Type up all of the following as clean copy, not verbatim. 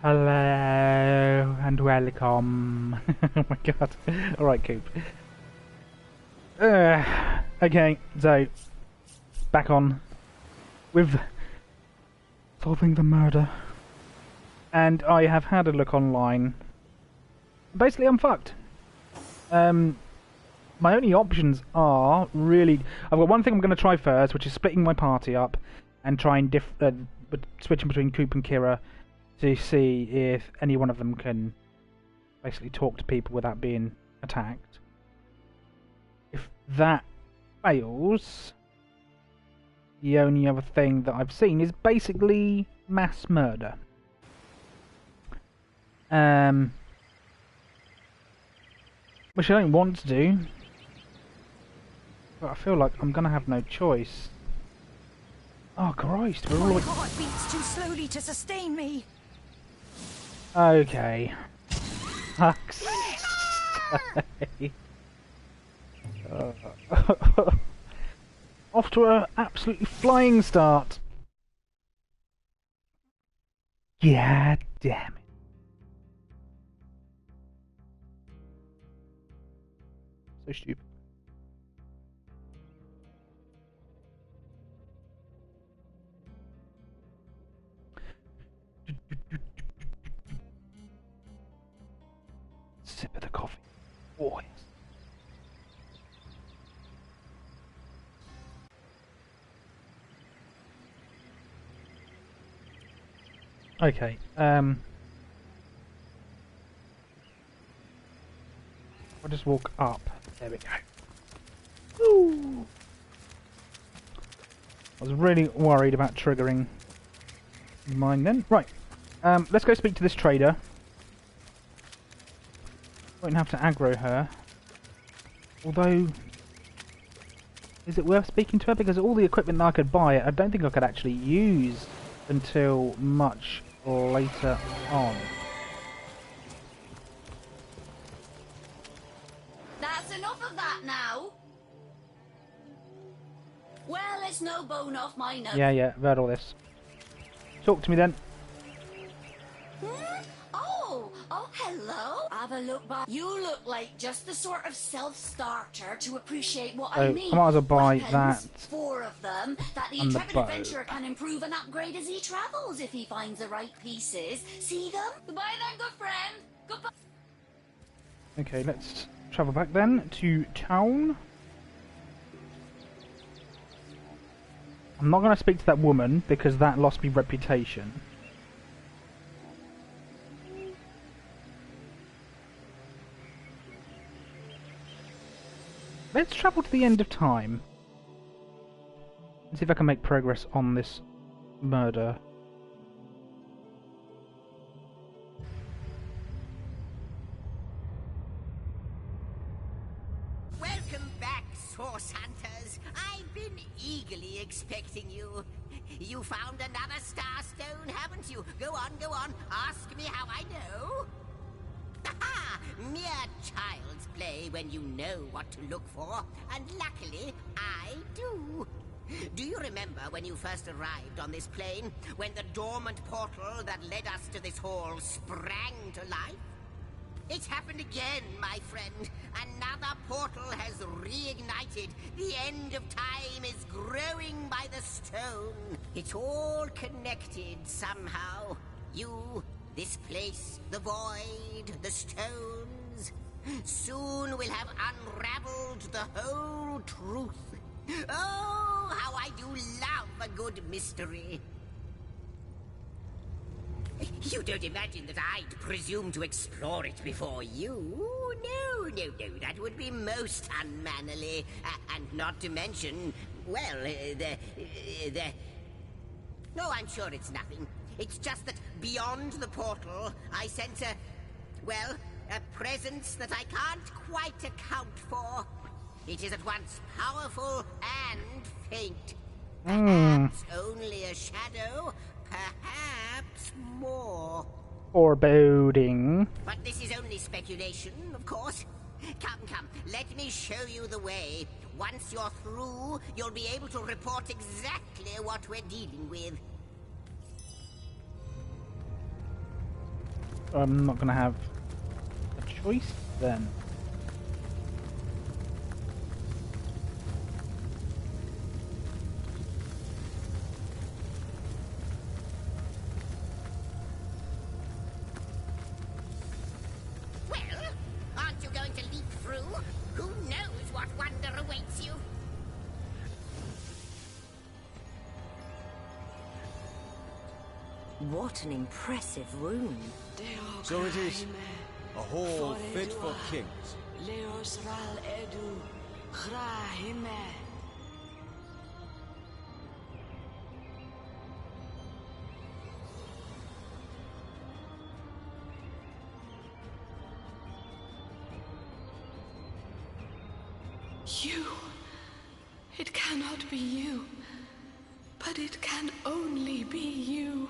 Hello and welcome. Oh my god. Alright, Coop. Okay, so back on with solving the murder. And I have had a look online. Basically, I'm fucked. My only options are really... I've got one thing I'm going to try first, which is splitting my party up and trying switching between Coop and Kira to see if any one of them can basically talk to people without being attacked. If that fails, the only other thing that I've seen is basically mass murder. Which I don't want to do, but I feel like I'm gonna have no choice. Oh Christ, we're all like... My heart beats too slowly to sustain me. Okay. Fuck's sake. Off to an absolutely flying start. God damn it. So stupid. Sip of the coffee. Oh, yes. Okay, I'll just walk up. There we go. Ooh. I was really worried about triggering mine then. Right, let's go speak to this trader. Won't have to aggro her. Although, is it worth speaking to her? Because all the equipment that I could buy, I don't think I could actually use until much later on. That's enough of that now. Well, it's no bone off my nose. Yeah, I've heard all this. Talk to me then. Oh, hello. Have a look back. You look like just the sort of self-starter to appreciate what I mean. I might as well buy Weapons, that. 4 of them, that the and the intrepid bow. adventurer can improve and upgrade as he travels if he finds the right pieces. See them? Goodbye then, good friend. Goodbye. Okay, let's travel back then to town. I'm not going to speak to that woman because that lost me reputation. Let's travel to the end of time. Let's see if I can make progress on this murder. Welcome back, Source Hunters. I've been eagerly expecting you. You found another star stone, haven't you? Go on. Ask me how I know. Aha! Mere child's play when you know what to look for, and luckily, I do. Do you remember when you first arrived on this plane, when the dormant portal that led us to this hall sprang to life? It's happened again, my friend. Another portal has reignited. The end of time is growing by the stone. It's all connected somehow. You, this place, the void, the stones. Soon we'll have unraveled the whole truth. Oh, how I do love a good mystery. You don't imagine that I'd presume to explore it before you? No, that would be most unmannerly. And not to mention, well, No, I'm sure it's nothing. It's just that beyond the portal, I sense a presence that I can't quite account for. It is at once powerful and faint. Perhaps only a shadow, perhaps more. Foreboding. But this is only speculation, of course. Come, let me show you the way. Once you're through, you'll be able to report exactly what we're dealing with. I'm not going to have a choice then. Well, aren't you going to leap through? Who knows what wonder awaits you? What an impressive room. So it is a hall fit for kings. You. It cannot be you. But it can only be you.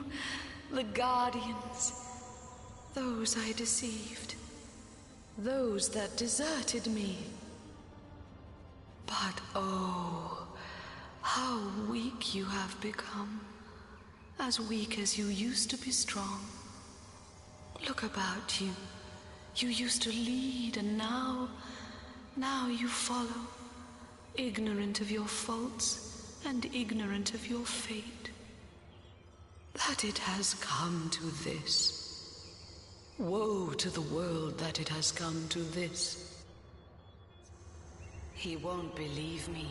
The Guardians. Those I deceived. Those that deserted me. But oh, how weak you have become. As weak as you used to be strong. Look about you. You used to lead, and now you follow. Ignorant of your faults, and ignorant of your fate. That it has come to this. Woe to the world that it has come to this. He won't believe me,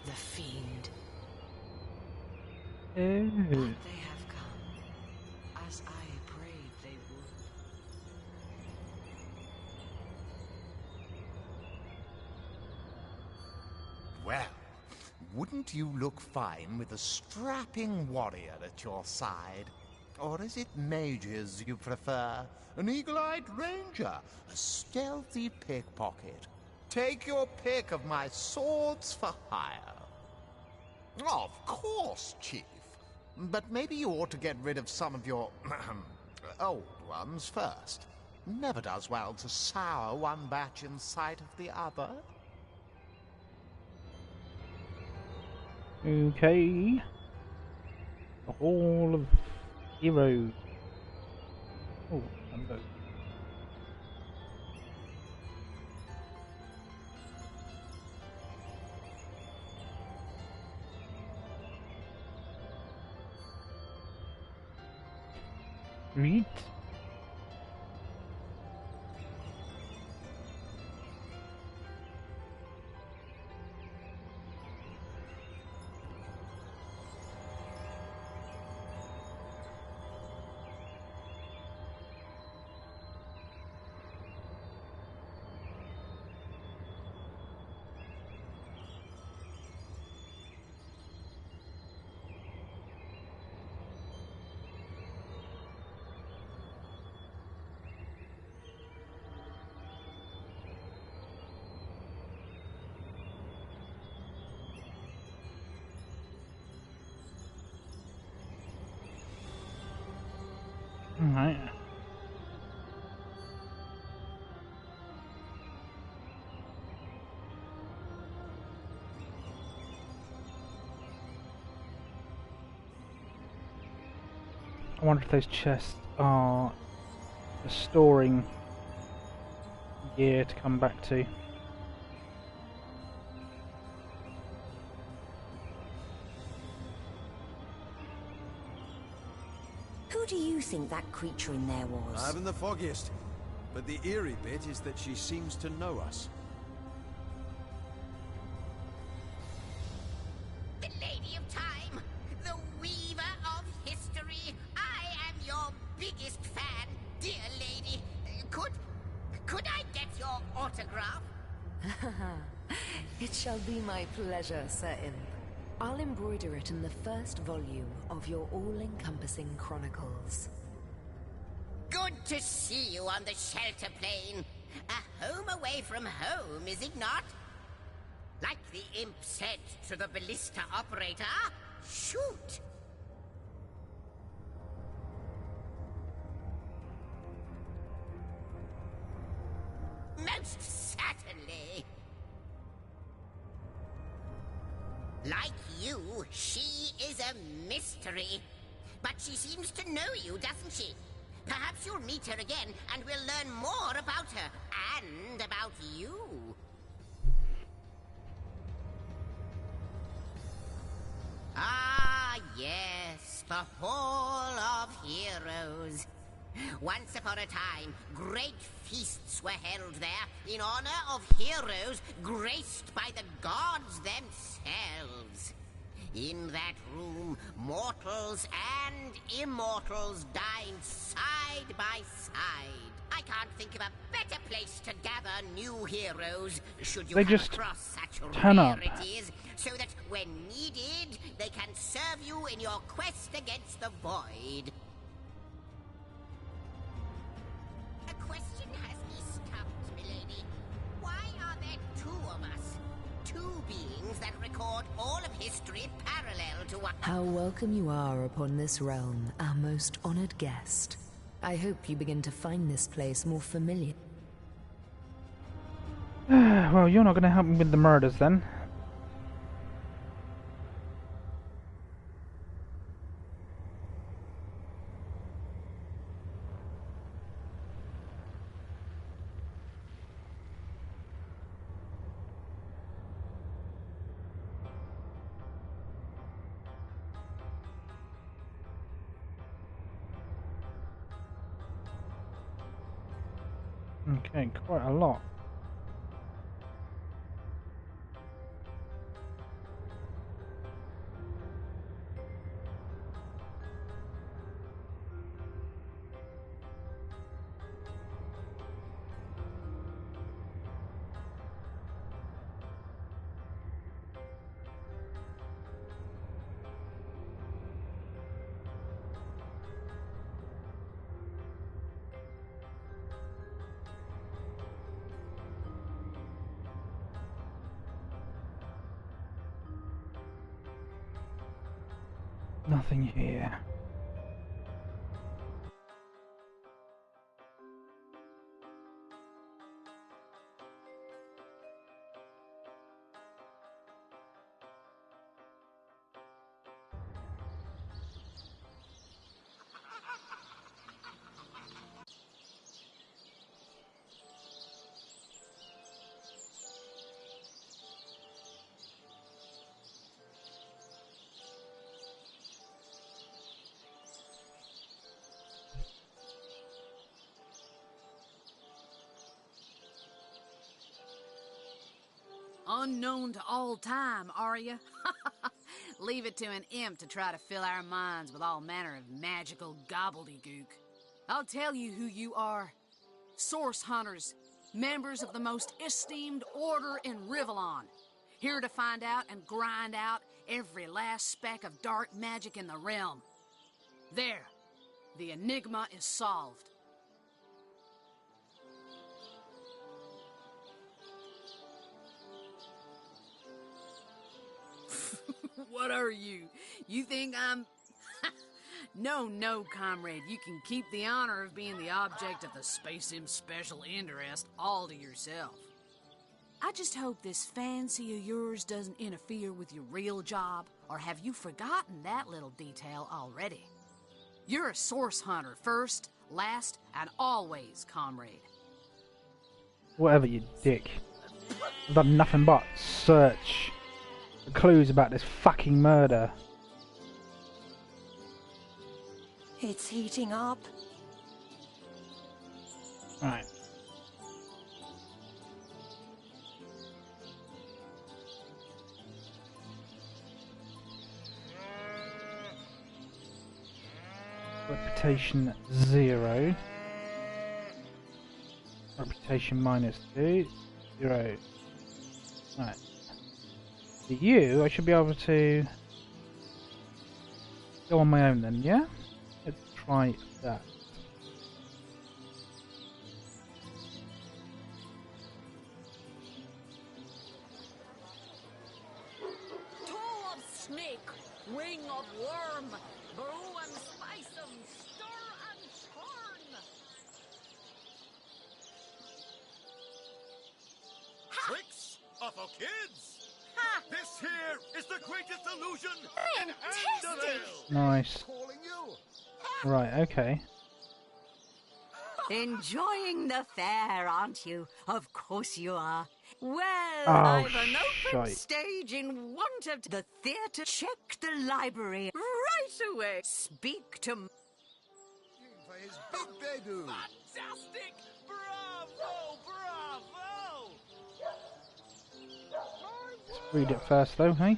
the fiend. But they have come, as I prayed they would. Well, wouldn't you look fine with a strapping warrior at your side? Or is it mages you prefer? An eagle-eyed ranger? A stealthy pickpocket? Take your pick of my swords for hire. Of course, Chief. But maybe you ought to get rid of some of your old ones first. Never does well to sour one batch in sight of the other. Okay. The Hall of Heroes. Oh, number. Read. Alright. I wonder if those chests are storing gear to come back to. Who do you think that creature in there I was? haven't the foggiest. But the eerie bit is that she seems to know us. The Lady of Time, the weaver of history. I am your biggest fan, dear lady. Could I get your autograph? It shall be my pleasure, Sir Imp. I'll embroider it in the first volume of your all-encompassing chronicles. Good to see you on the shelter plane. A home away from home, is it not? Like the imp said to the ballista operator, shoot! Most certainly. Like you, she is a mystery. But she seems to know you, doesn't she? Perhaps you'll meet her again and we'll learn more about her and about you. Ah, yes, the Hall of Heroes. Once upon a time, great feasts were held there in honor of heroes graced by the gods themselves. In that room, mortals and immortals dined side by side. I can't think of a better place to gather new heroes, should you They come just across such turn up. rarities, so that when needed, they can serve you in your quest against the void. A question has me stumped, milady. Why are there two of us? Two beings that record all of history parallel to one. How welcome you are upon this realm, our most honored guest. I hope you begin to find this place more familiar. Well, you're not going to help me with the murders then. Okay, quite a lot. Nothing here. Unknown to all time, are you? Leave it to an imp to try to fill our minds with all manner of magical gobbledygook. I'll tell you who you are. Source hunters, members of the most esteemed order in Rivellon. Here to find out and grind out every last speck of dark magic in the realm. There, the enigma is solved. What are you? You think I'm... No, comrade. You can keep the honor of being the object of the Space Imp's special interest all to yourself. I just hope this fancy of yours doesn't interfere with your real job, or have you forgotten that little detail already? You're a source hunter first, last, and always, comrade. Whatever, you dick. I've done nothing but search for clues about this fucking murder. It's heating up. Right. Reputation 0. Reputation -2. 0. Right. For you, I should be able to go on my own then, yeah? Let's try that. Toe of snake, wing of worm, brew and spice 'em, stir and churn. Tricks are for kids. This here is the greatest illusion in Fantastic. Andoril. Nice. Calling you. Right, okay. Enjoying the fair, aren't you? Of course you are. Well, Oh, I've an open shite. stage in want of the theatre. Check the library right away. Speak to... For his big debut. Fantastic! Bravo! Bravo! Read it first, though, hey?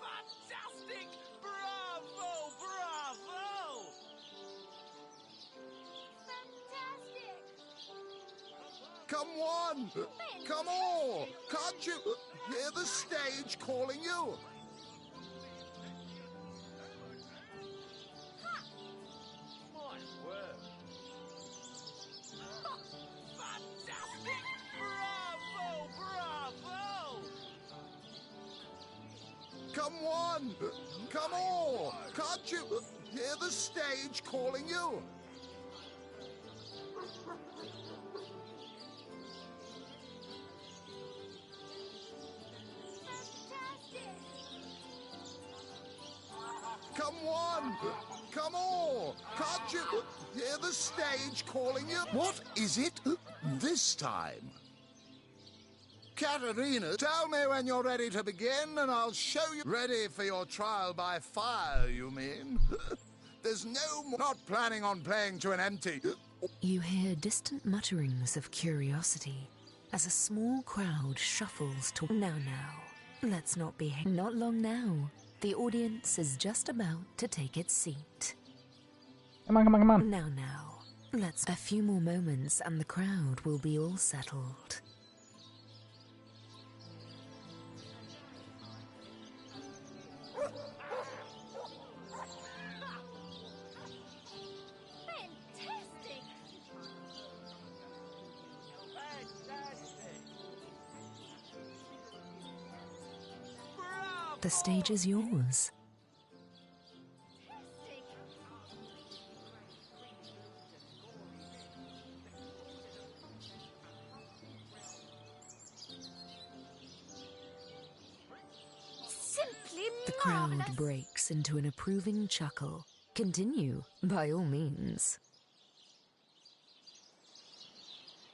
Fantastic! Bravo! Bravo! Come on! Come on! Can't you hear the stage calling you? My word! Fantastic! Bravo! Bravo! Come on! Come on! Can't you hear the stage calling you? Come on! Come on! Can't you hear the stage calling you? What is it this time? Katerina, tell me when you're ready to begin and I'll show you. Ready for your trial by fire, you mean? There's no more. Not planning on playing to an empty. You hear distant mutterings of curiosity as a small crowd shuffles to... Now, let's not be... Not long now. The audience is just about to take its seat. Come on, come on, come on. Now, let's... A few more moments and the crowd will be all settled. The stage is yours. Simply The crowd marvelous. breaks into an approving chuckle. Continue, by all means.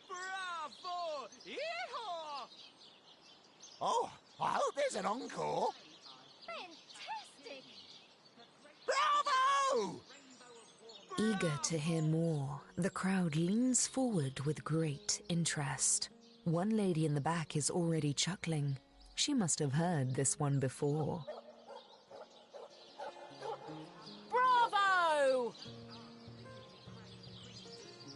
Bravo! Yeehaw! Oh, I hope there's an encore. Fantastic. Bravo! Eager to hear more, the crowd leans forward with great interest. One lady in the back is already chuckling. She must have heard this one before. Bravo!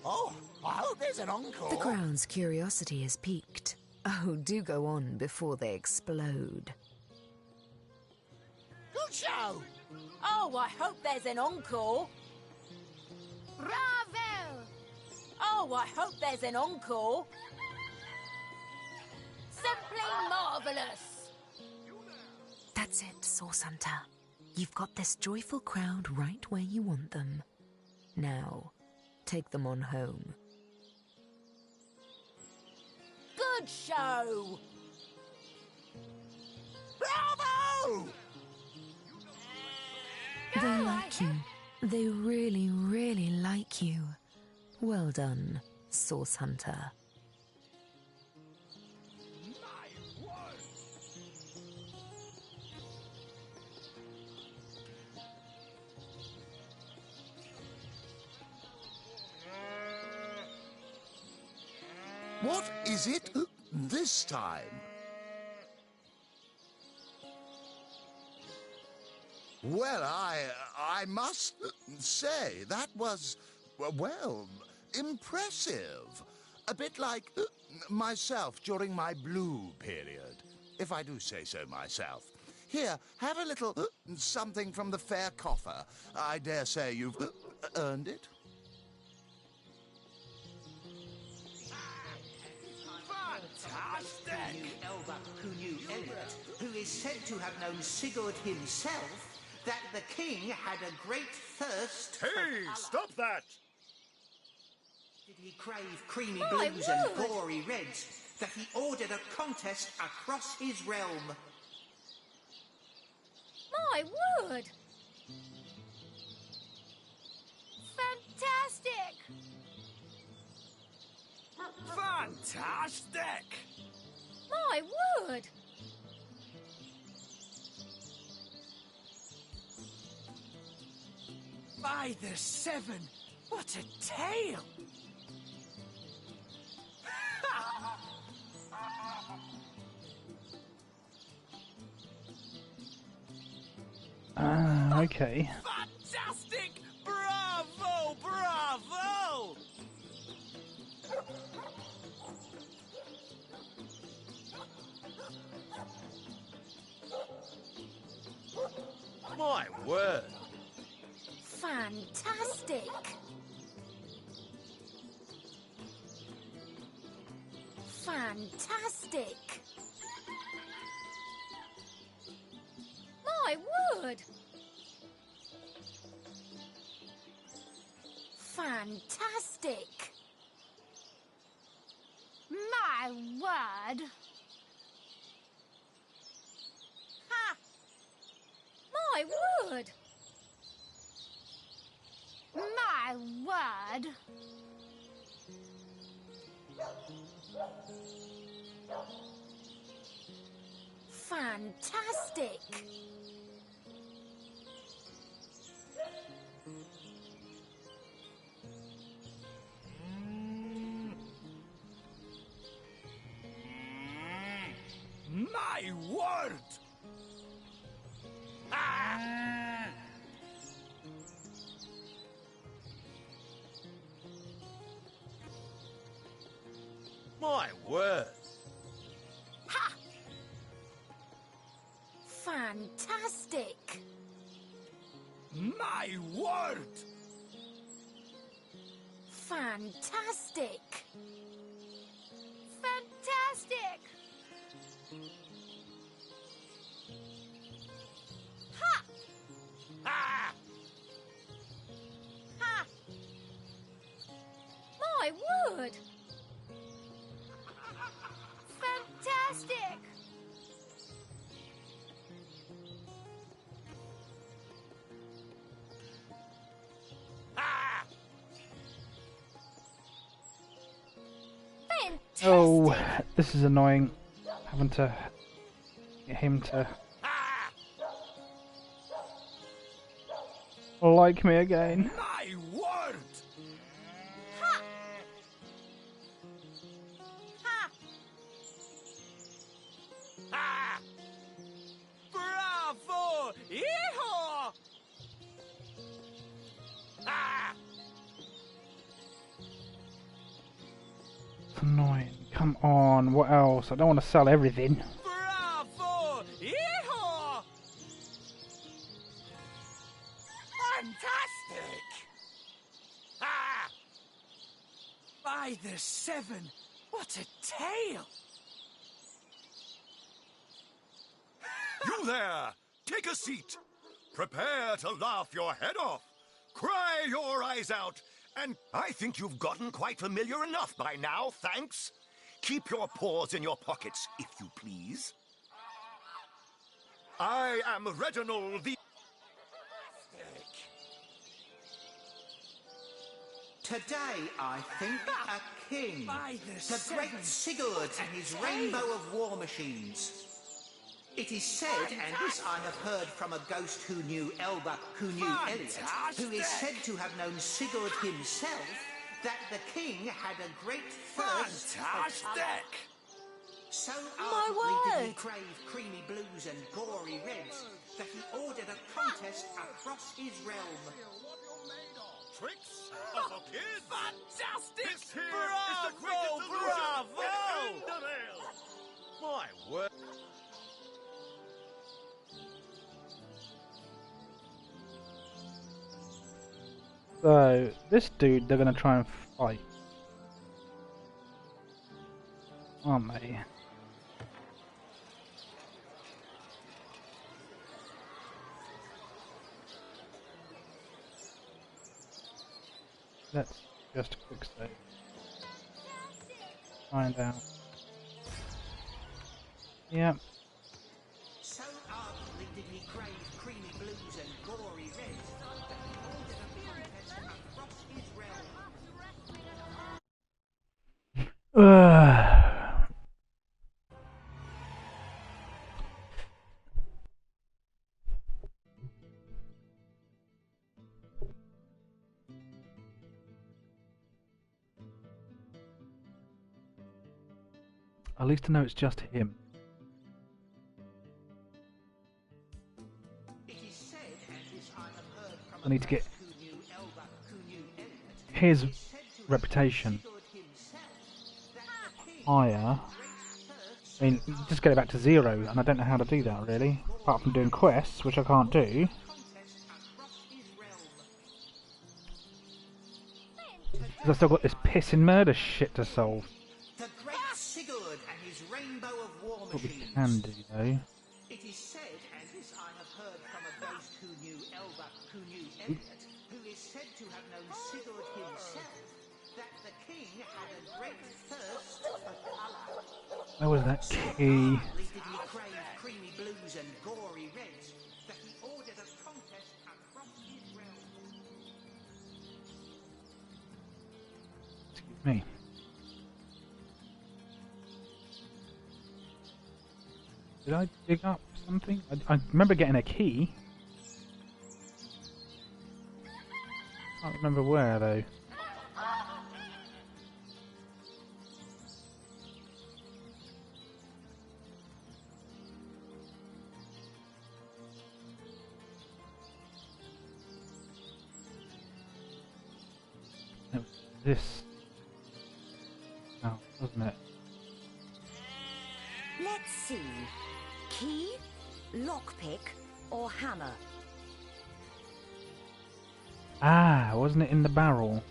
Oh, I hope there's an encore. The crowd's curiosity is piqued. Oh, do go on before they explode. Good show. Oh, I hope there's an encore. Bravo. Oh, I hope there's an encore. Simply marvelous. That's it, Source Hunter. You've got this joyful crowd right where you want them. Now, take them on home. Good show. Bravo! They like you. They really, really like you. Well done, Source Hunter. What is it this time? Well, I must say that was, well, impressive. A bit like myself during my blue period, if I do say so myself. Here, have a little something from the fair coffer. I dare say you've earned it. Fantastic! Elba who knew Elliot, who is said to have known Sigurd himself, that the king had a great thirst for Hey, colour. stop that! Did he crave creamy Oh, I blues and would. gory reds, that he ordered a contest across his realm. My word! Fantastic! Fantastic! My word! By the seven, what a tale! Okay. Fantastic! Bravo! Bravo! My word! Fantastic! Fantastic! My word! Fantastic! My word! Ha! My word! My word! Fantastic! My word! Ah! My word! Ha! Fantastic! My word! Fantastic! Fantastic! Ha! Ah! Ha! My word! Fantastic! Ah! Fantastic! Oh, this is annoying. Having to get him to like me again. My word! Ha! Ha! Ah! Bravo! Yeehaw! Ah! It's annoying. Come on, what else? I don't want to sell everything. Bravo! Yeehaw! Fantastic! Ah! By the seven, what a tale! You there! Take a seat! Prepare to laugh your head off! Cry your eyes out! And I think you've gotten quite familiar enough by now, thanks. Keep your paws in your pockets, if you please. I am Reginald the... Today, I think, a king. By The great Sigurd and his rainbow of war machines. It is said, and this I have heard from a ghost who knew Elba, who knew Elliot, who is said to have known Sigurd himself, that the king had a great thirst for Fantastic! so My ardently did he word! crave creamy blues and gory reds that he ordered a contest across his realm. Tricks of a kid? Fantastic! This here Bravo! is the greatest illusion in Endavale! My word! So, this dude they're going to try and fight. Aren't they? Let's just a quick save. Find out. Yep. So ardently did he crave creamy blues and gory reds that he ordered a contest across his realm. At least I know it's just him. I need to get his reputation higher. I mean, just get it back to 0, and I don't know how to do that really, apart from doing quests, which I can't do. Because I've still got this pissing murder shit to solve. What we can do though. It is said, and this I have heard from a ghost who knew Elbach, who knew Elliot, who is said to have known Sigurd himself, that the king had a great thirst for colour. Where was that key? Did he crave creamy blues and gory reds that he ordered a contest across his realm. Excuse me. Did I dig up something? I remember getting a key. Can't remember where though. It was this. Oh, wasn't it? Let's see. Key, lockpick, or hammer? Ah, wasn't it in the barrel?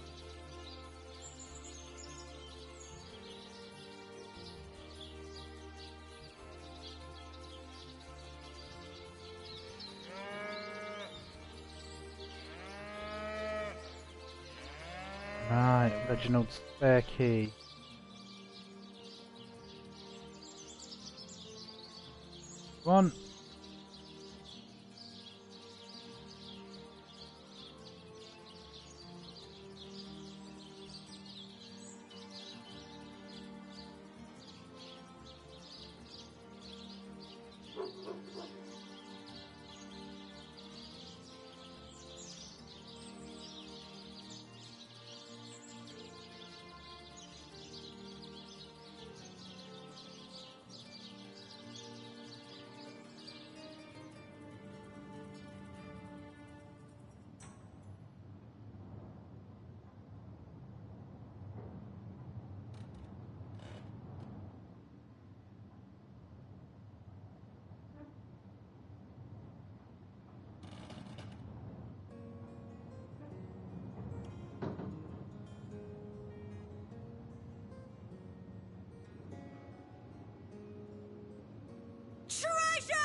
Right, Reginald's spare key. Come on. Treasure!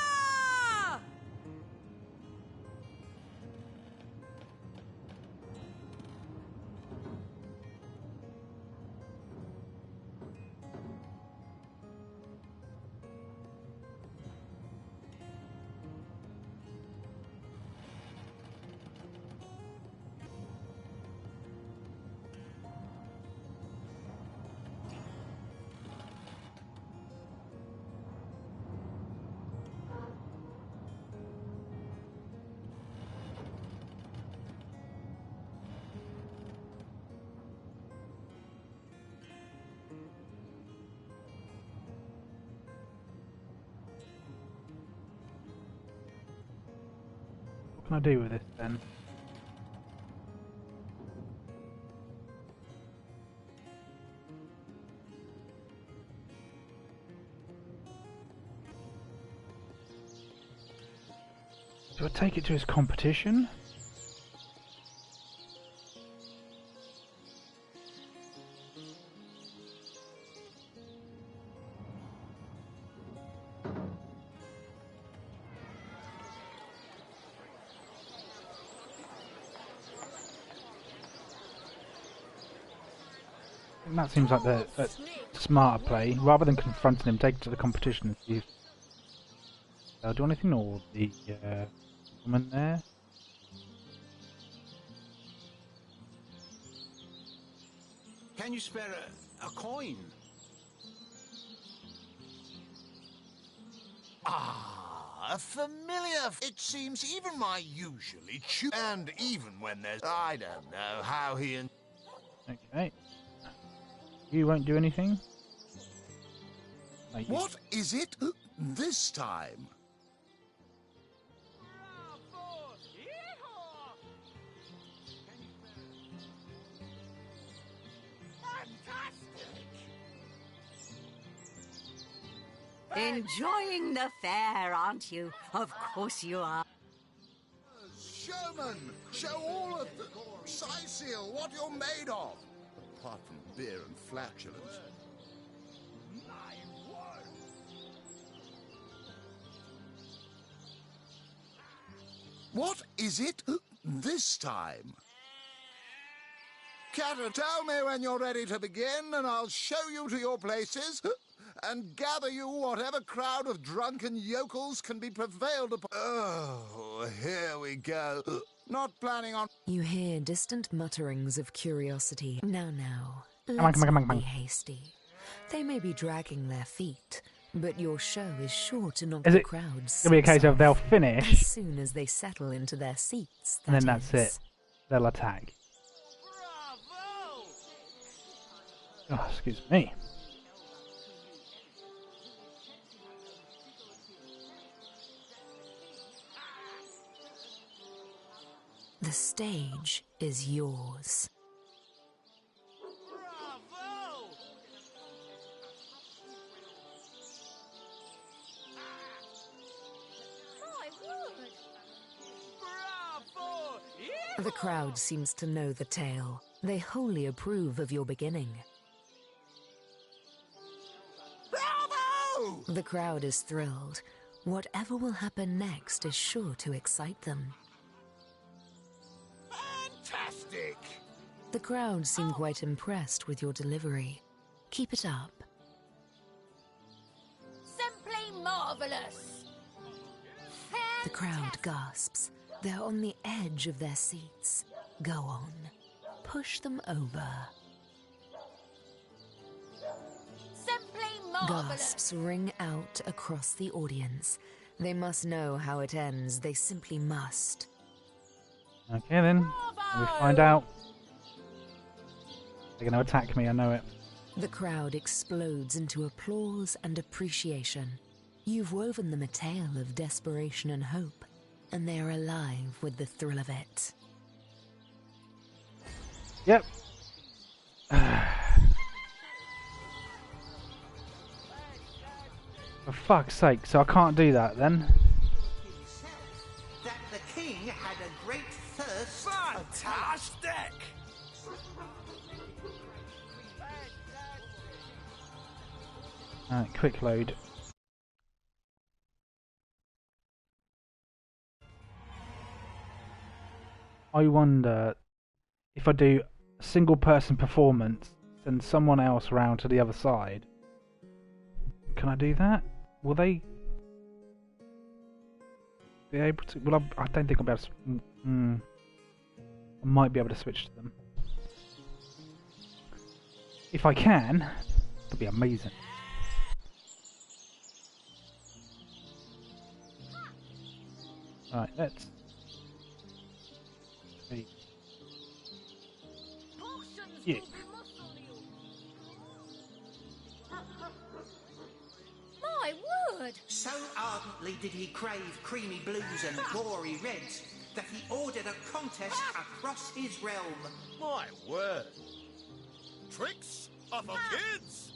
What can I do with this then? Do I take it to his competition? That seems like the smarter play. Rather than confronting him, take it to the competition and see if Do anything or the woman there? Can you spare a coin? Ah, a familiar. It seems even my usually and even when there's, I don't know how he and. Okay. You won't do anything? Like What is it this time? Enjoying the fair, aren't you? Of course you are. Showman, show all of the Sicil what you're made of. Apart from beer and flatulence. What is it this time? Catter, tell me when you're ready to begin, and I'll show you to your places, and gather you whatever crowd of drunken yokels can be prevailed upon. Oh, here we go. Not planning on... You hear distant mutterings of curiosity. Now, on, let's come on, not come on. be hasty. They may be dragging their feet, but your show is sure to knock the crowds. It'll be a case of they'll finish as soon as they settle into their seats. And then that's it. They'll attack. Oh, excuse me. The stage is yours. The crowd seems to know the tale. They wholly approve of your beginning. Bravo! The crowd is thrilled. Whatever will happen next is sure to excite them. Fantastic! The crowd seem quite impressed with your delivery. Keep it up. Simply marvelous. The crowd gasps. They're on the edge of their seats. Go on. Push them over. Simply marvelous. Gasps ring out across the audience. They must know how it ends. They simply must. Okay then. We find out. They're going to attack me, I know it. The crowd explodes into applause and appreciation. You've woven them a tale of desperation and hope, and they are alive with the thrill of it. Yep. For fuck's sake, so I can't do that then? That the king had a great thirst. Fantastic! Alright, quick load. I wonder if I do a single person performance, send someone else round to the other side. Can I do that? Will they be able to? Well, I don't think I'll be able to. I might be able to switch to them. If I can, that'd be amazing. Right, let's see. Yeah. My word! So ardently did he crave creamy blues and gory reds that he ordered a contest across his realm. My word! Tricks are for kids!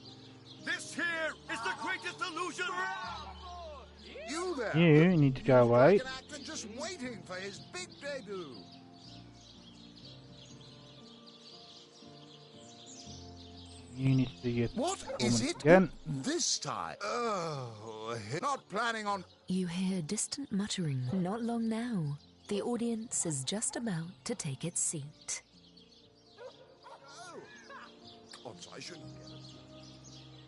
This here is the greatest illusion! You there! You need to go away. Like an actor just waiting for his big debut. You need to do your What is it again. this time? Oh, not planning on... You hear distant muttering. Not long now. The audience is just about to take its seat. Odds I shouldn't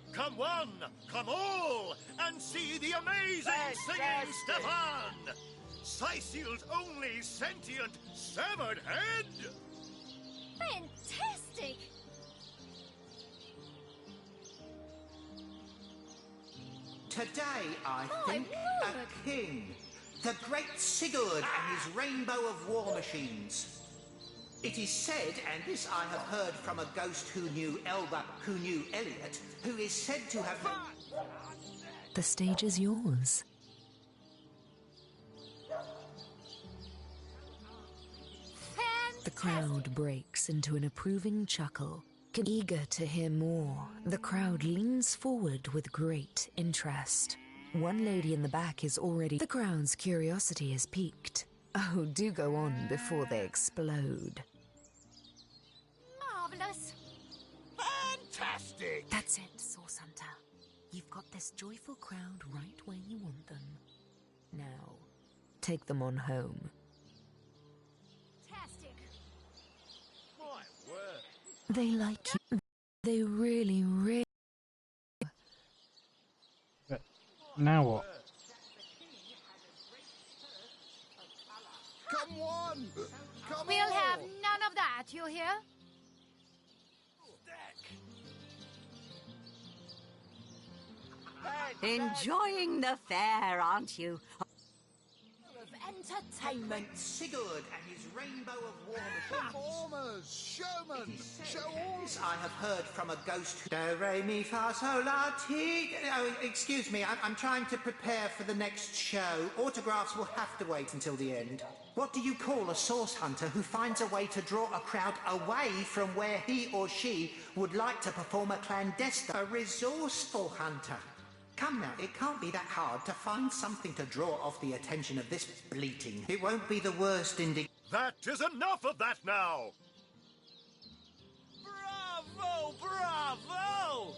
get Come one, come all, and see the amazing singing Stefan! Sicil's only sentient severed head! Fantastic! Today, I think, a king. The great Sigurd and his rainbow of war machines. It is said, and this I have heard from a ghost who knew Elba, who knew Elliot, who is said to have... The stage is yours. The crowd breaks into an approving chuckle. Eager to hear more, the crowd leans forward with great interest. One lady in the back is already... The crowd's curiosity is piqued. Oh, do go on before they explode. Marvelous. Fantastic! That's it, Source Hunter. You've got this joyful crowd right where you want them. Now, take them on home. Fantastic. My word! They like you. They really, really... But now what? Come on! Come We'll on! have none of that, you hear? Enjoying the fair, aren't you? Entertainment. Sigurd and his rainbow of war machines. Performers! Showmen! Show all! This I have heard from a ghost who... Do, re, mi, fa, sol, la, ti... Oh, excuse me, I'm trying to prepare for the next show. Autographs will have to wait until the end. What do you call a source hunter who finds a way to draw a crowd away from where he or she would like to perform a clandestine? A resourceful hunter. Come now, it can't be that hard to find something to draw off the attention of this bleating. It won't be the worst That is enough of that now! Bravo! Bravo!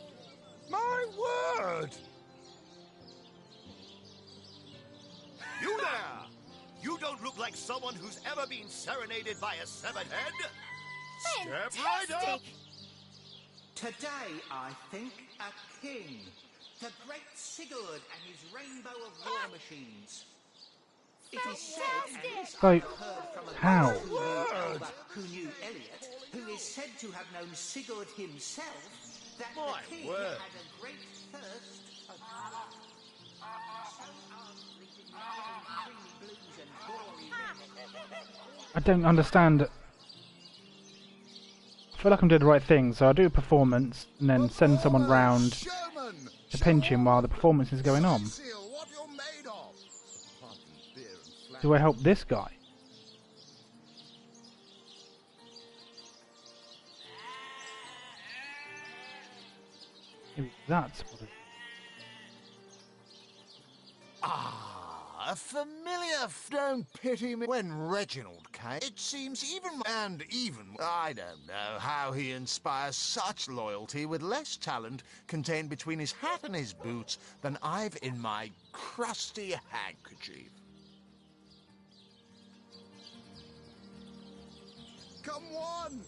My word! You there! You don't look like someone who's ever been serenaded by a severed head! Step right up! Today, I think, a king. The great Sigurd and his rainbow of war machines. It is said, and this So, I have heard from a how? ghost who knew Elba, who knew Elliot, who is said to have known Sigurd himself, that My the king word. had a great thirst of I don't understand. I feel like I'm doing the right thing, so I do a performance and then send someone round Showmen! to pinch him while the performance is going on. Seal what you're made of! Apart from beer and flat. Do I help this guy? Maybe that's what it is. Ah, a familiar don't pity me. When Reginald came, it seems even I don't know how he inspires such loyalty with less talent contained between his hat and his boots than I've in my crusty handkerchief. Come on!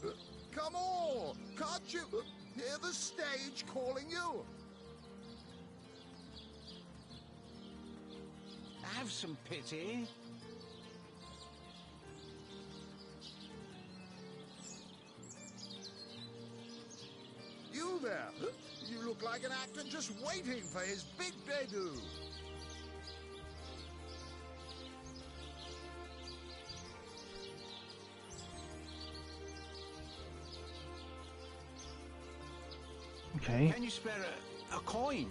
Come all! Can't you hear the stage calling you? Have some pity. You there! You look like an actor just waiting for his big debut. Okay, Can you spare a coin?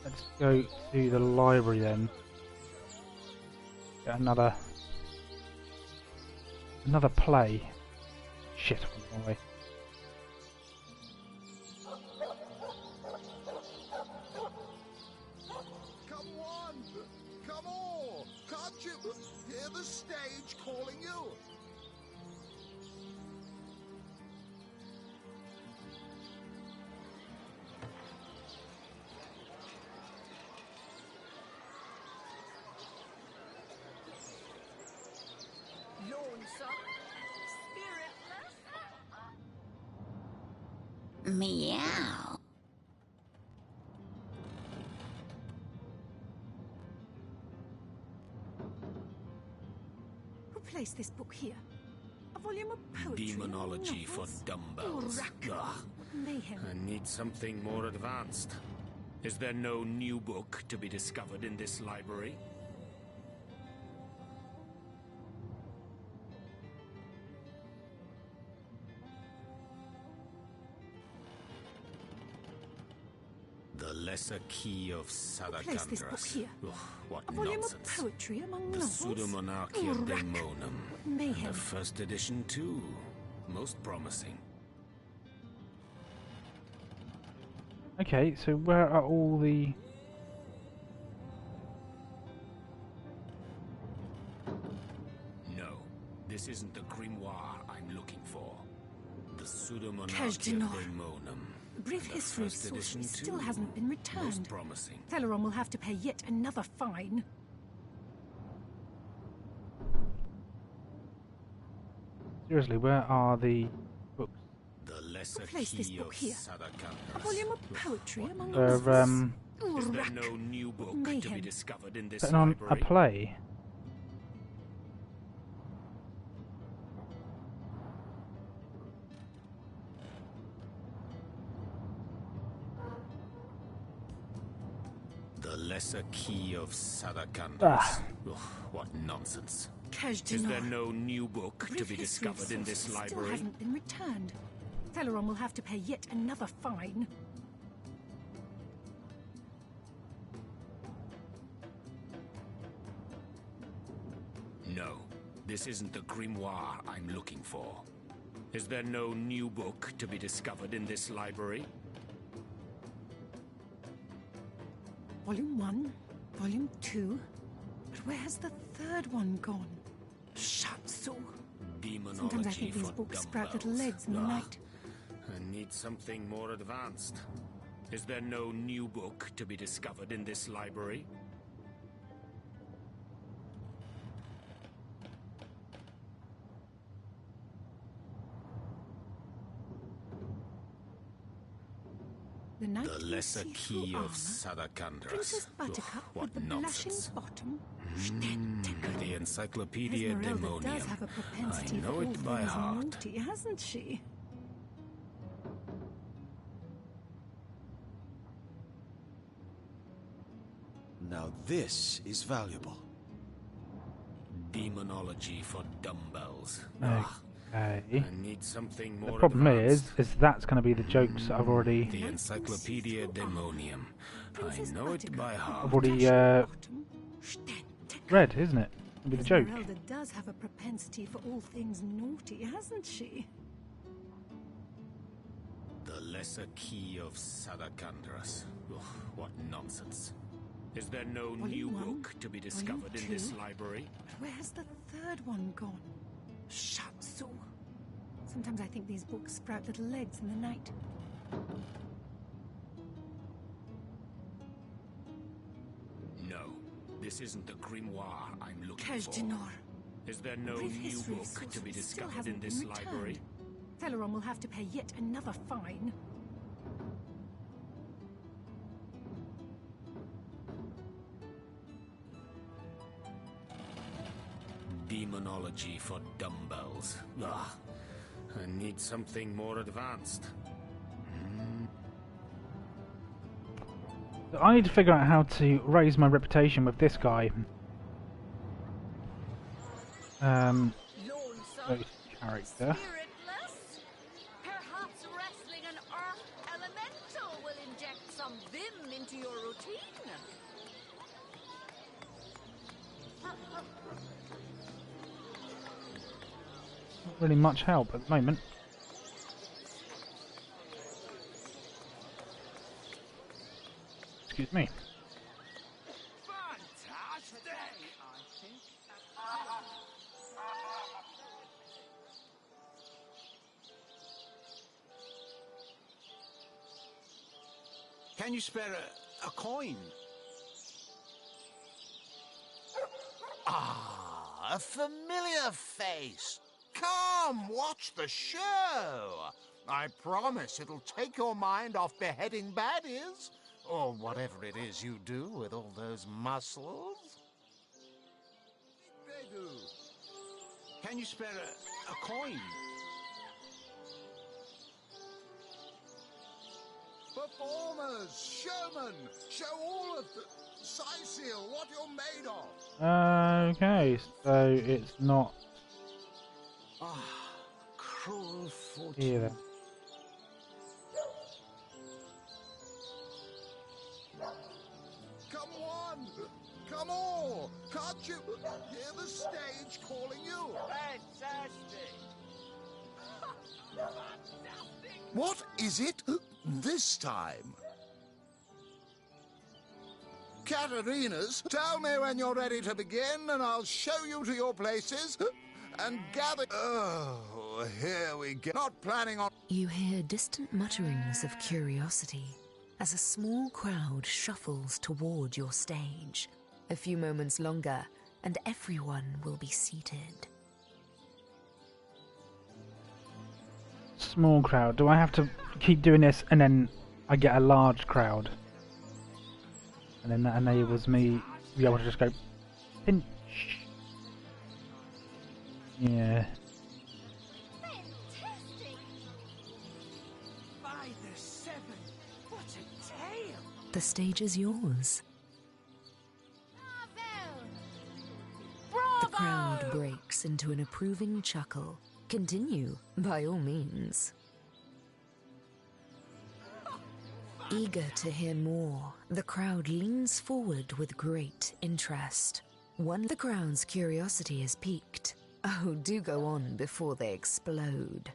let's go to the library then. Get another play. Shit, I went the wrong way. Come on! Come all! Can't you hear the stage calling you? Meow. place this book here? A volume of poetry? Demonology for dumbbells. Ugh. Mayhem. I need something more advanced. Is there no new book to be discovered in this library? The Lesser Key of Place this book Sadakandras. here. Ugh, what A volume nonsense. of poetry among The novels? Pseudomonarchia Rack. Daemonum. And Mayhem. the first edition too. Most promising. Okay, so where are all the... No, this isn't the grimoire I'm looking for. The Cache Pseudomonarchia d'Honneur. Daemonum. A brief And the history of first edition sorcery still too. hasn't been returned. Most promising. Celeron will have to pay yet another fine. Seriously, where are the books? The Lesser Place this Key book of here. Sadakandras. A volume of poetry among They're, novels? Is there Rack. no new book to be Mayhem. discovered in this Putting on a library? play? The Lesser Key of Sadakandras. Ah. Ugh, what nonsense. Cache Is there d'Honneur. no new book A to brief be history of discovered in this sorcery still library? hasn't been returned. Celeron will have to pay yet another fine. No, this isn't the grimoire I'm looking for. Is there no new book to be discovered in this library? Volume 1, Volume 2. But where has the third one gone? Shatsu. Sometimes I Demonology think these for books sprout little dumbbells. legs in the Ugh. night. I need something more advanced. Is there no new book to be discovered in this library? The knight The in Lesser see-through Key armor, of Sadakandras. Princess Ugh, Buttercup what with the nonsense. blushing bottom. The Encyclopedia Esmeralda does Daemonium. have a propensity I for know all it by things heart. naughty, hasn't she? Now this is valuable. Demonology for dumbbells. Okay. I need something more The problem advanced. is that's going to be the jokes that I've already... The Encyclopedia Daemonium. I know it by heart. I've already read, isn't it? It'll be the joke. Esmeralda does have a propensity for all things naughty, hasn't she? The Lesser Key of Sadakandras. Ugh, what nonsense. Is there no Volume new 1, book to be discovered in Volume this 2. library? But where has the third one gone? Shatsu. Sometimes I think these books sprout little legs in the night. No, this isn't the grimoire I'm looking Cache for. d'Honneur. Is there no Brief new history of book to sorcery be still discovered hasn't in been this returned. library? Celeron will have to pay yet another fine. Demonology for dumbbells. Ugh, I need something more advanced. I need to figure out how to raise my reputation with this guy. Character. Spiritless? Perhaps wrestling an earth elemental will inject some vim into your routine. Not really much help at the moment. Excuse me. Can you spare a coin? Ah, a familiar face. Come, watch the show. I promise it'll take your mind off beheading baddies, or whatever it is you do with all those muscles. Can you spare a coin? Performers, showmen, show all of the... Cecil, what you're made of. Okay, so it's not Cruel fortune. here then. Come on, come all. Can't you hear the stage calling you? Fantastic! What is it this time? Katarina's, tell me when you're ready to begin and I'll show you to your places and gather... Oh, here we go. Not planning on... You hear distant mutterings of curiosity as a small crowd shuffles toward your stage. A few moments longer, and everyone will be seated. Small crowd. Do I have to keep doing this and then I get a large crowd? And then that enables me to be able to just go pinch. Yeah. Fantastic! By the seven, what a tale! The stage is yours. The crowd breaks into an approving chuckle. Continue, by all means. Eager to hear more, the crowd leans forward with great interest. The crowd's curiosity is piqued. Oh, do go on before they explode.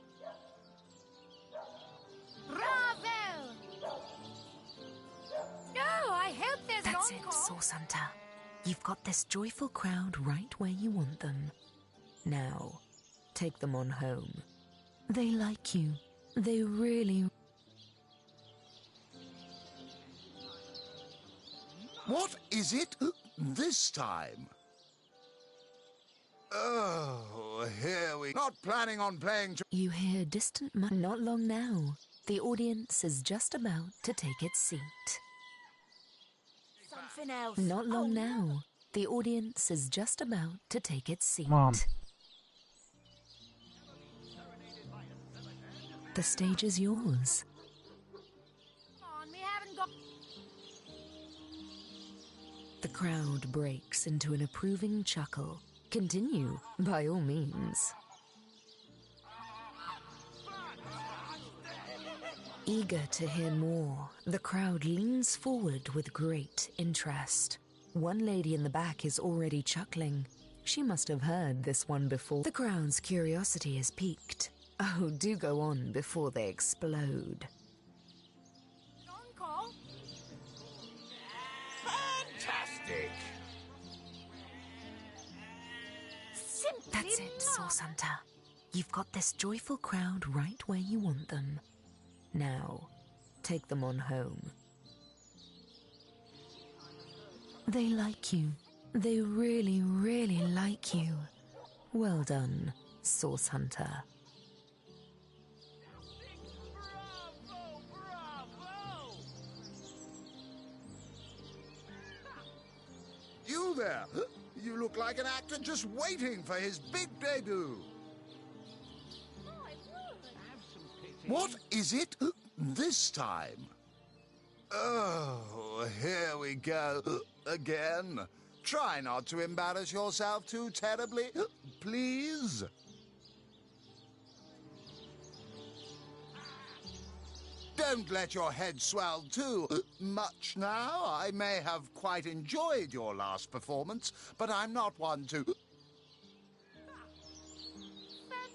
Bravo! No, I hope there's an That's it, encore. Source Hunter. You've got this joyful crowd right where you want them. Now, take them on home. They like you. They really... What is it this time? Oh, here we... Not planning on playing... You hear distant... Not long now. The audience is just about to take its seat. Something else. Not long now. The audience is just about to take its seat. Come on. The stage is yours. Come on, we haven't got... The crowd breaks into an approving chuckle. Continue, by all means. Eager to hear more, the crowd leans forward with great interest. One lady in the back is already chuckling. She must have heard this one before. The crowd's curiosity is piqued. Oh, do go on before they explode. Encore? Fantastic! Simply That's it, Source Hunter. You've got this joyful crowd right where you want them. Now, take them on home. They like you. They really, really like you. Well done, Source Hunter. Bravo! Bravo! You there! You look like an actor just waiting for his big debut. What is it this time? Oh, here we go. Again. Try not to embarrass yourself too terribly, please. Don't let your head swell too much now. I may have quite enjoyed your last performance, but I'm not one to...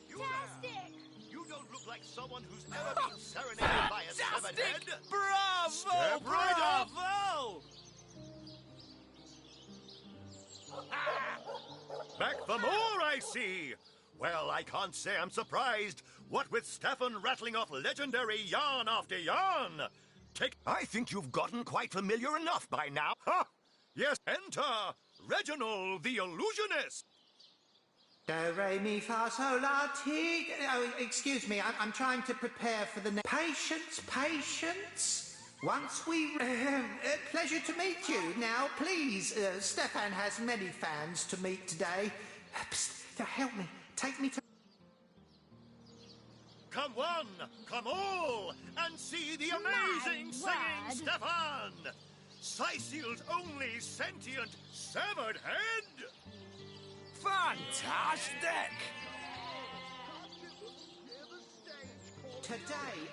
Fantastic! You don't look like someone who's never been serenaded by a severed head. Bravo! Step right up. Bravo! Back for more, I see. Well, I can't say I'm surprised. What with Stefan rattling off legendary yarn after yarn. I think you've gotten quite familiar enough by now. Huh? Yes, enter Reginald the Illusionist. Do, re, mi, fa, sol, la, ti... Oh, excuse me, I'm trying to prepare for the next... Patience, patience. Once we... pleasure to meet you. Now, please, Stefan has many fans to meet today. Psst, now help me. Take me to... Come one, come all, and see the amazing singing word. Stefan! Sicil's only sentient severed head! Fantastic! Today,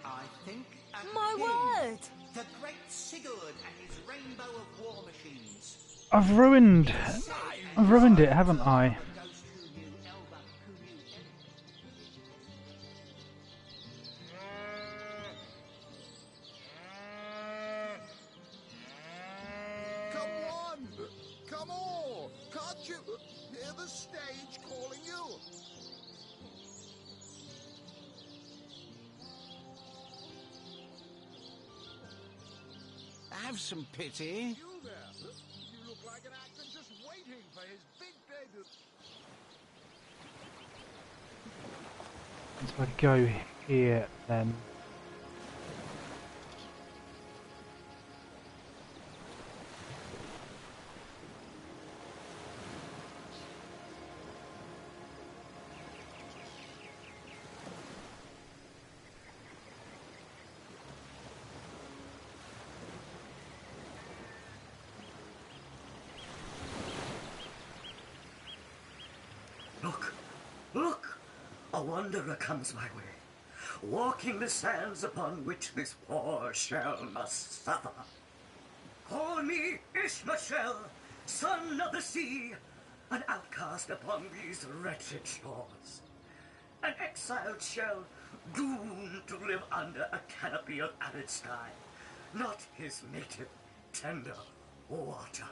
I think, a My king, word. the great Sigurd and his rainbow of war machines. I've ruined it, haven't I? Come on! Come all! Can't you hear the stage calling you? Have some pity. You there? You look like an actor just waiting for his big debut. So I go here then. Look! Look! A wanderer comes my way, walking the sands upon which this poor shell must suffer. Call me Ishmael, son of the sea, an outcast upon these wretched shores. An exiled shell, doomed to live under a canopy of arid sky, not his native, tender water.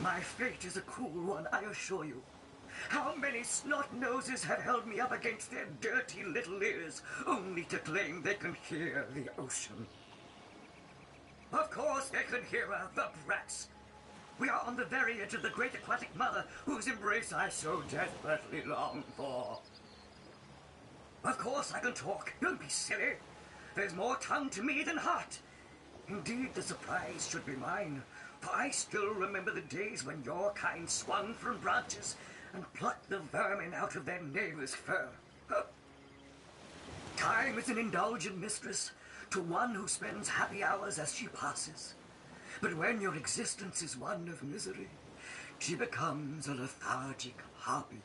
My fate is a cruel one, I assure you. How many snot-noses have held me up against their dirty little ears, only to claim they can hear the ocean? Of course they can hear her, the brats. We are on the very edge of the great aquatic mother, whose embrace I so desperately long for. Of course I can talk, don't be silly. There's more tongue to me than heart. Indeed, the surprise should be mine, for I still remember the days when your kind swung from branches and plucked the vermin out of their neighbor's fur. Time is an indulgent mistress to one who spends happy hours as she passes. But when your existence is one of misery, she becomes a lethargic harpy.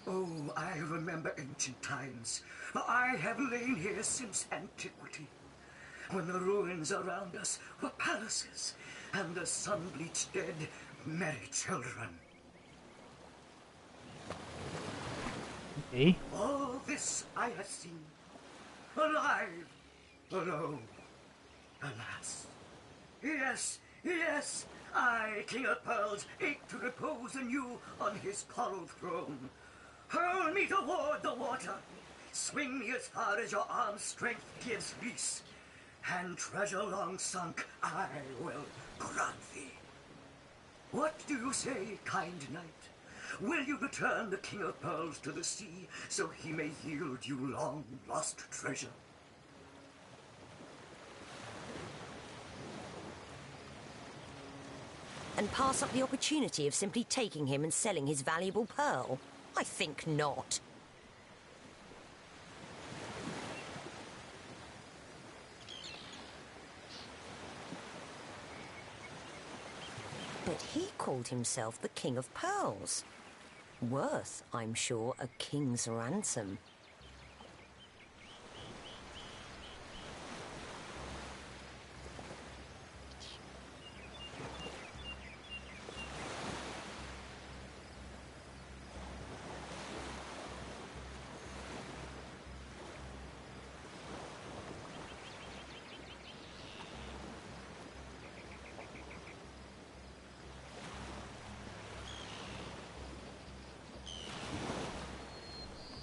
Oh, I remember ancient times, for I have lain here since antiquity, when the ruins around us were palaces, and the sun-bleached dead merry children. All this I have seen, alive, alone, alas. Yes, yes, I, King of Pearls, ache to repose anew on his coral throne. Hurl me toward the water, swing me as far as your arm's strength gives peace, and treasure long sunk I will grant thee. What do you say, kind knight? Will you return the King of Pearls to the sea, so he may yield you long-lost treasure? And pass up the opportunity of simply taking him and selling his valuable pearl? I think not. But he called himself the King of Pearls. Worth, I'm sure, a king's ransom.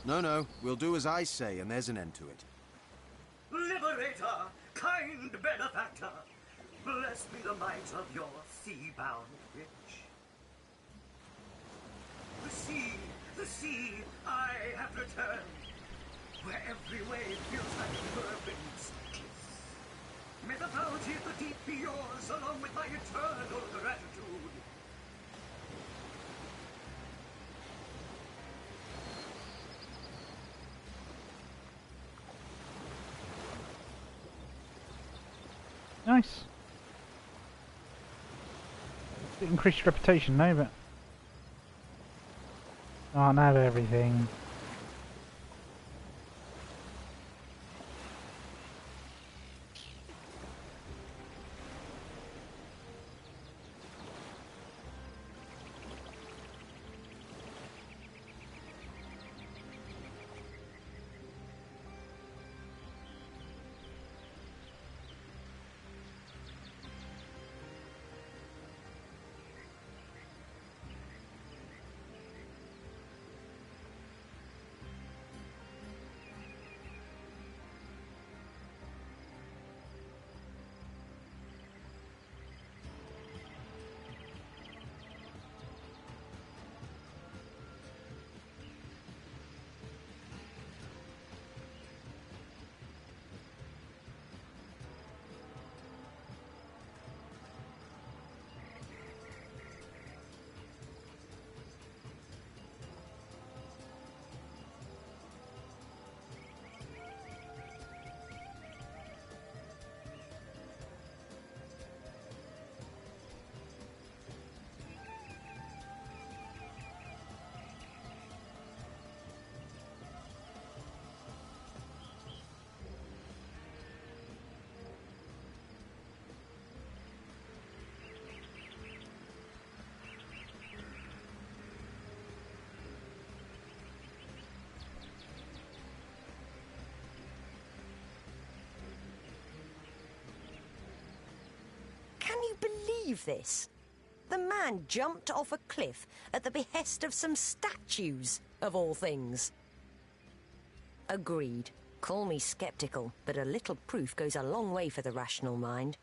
No, we'll do as I say, and there's an end to it. Liberator, kind benefactor, bless be the might of your sea-bound witch. The sea, I have returned, where every wave feels like Mervin's kiss. May the bounty of the deep be yours, along with my eternal gratitude. Nice. Increased your reputation, no, but can't have everything. Can you believe this? The man jumped off a cliff at the behest of some statues, of all things. Agreed. Call me sceptical, but a little proof goes a long way for the rational mind.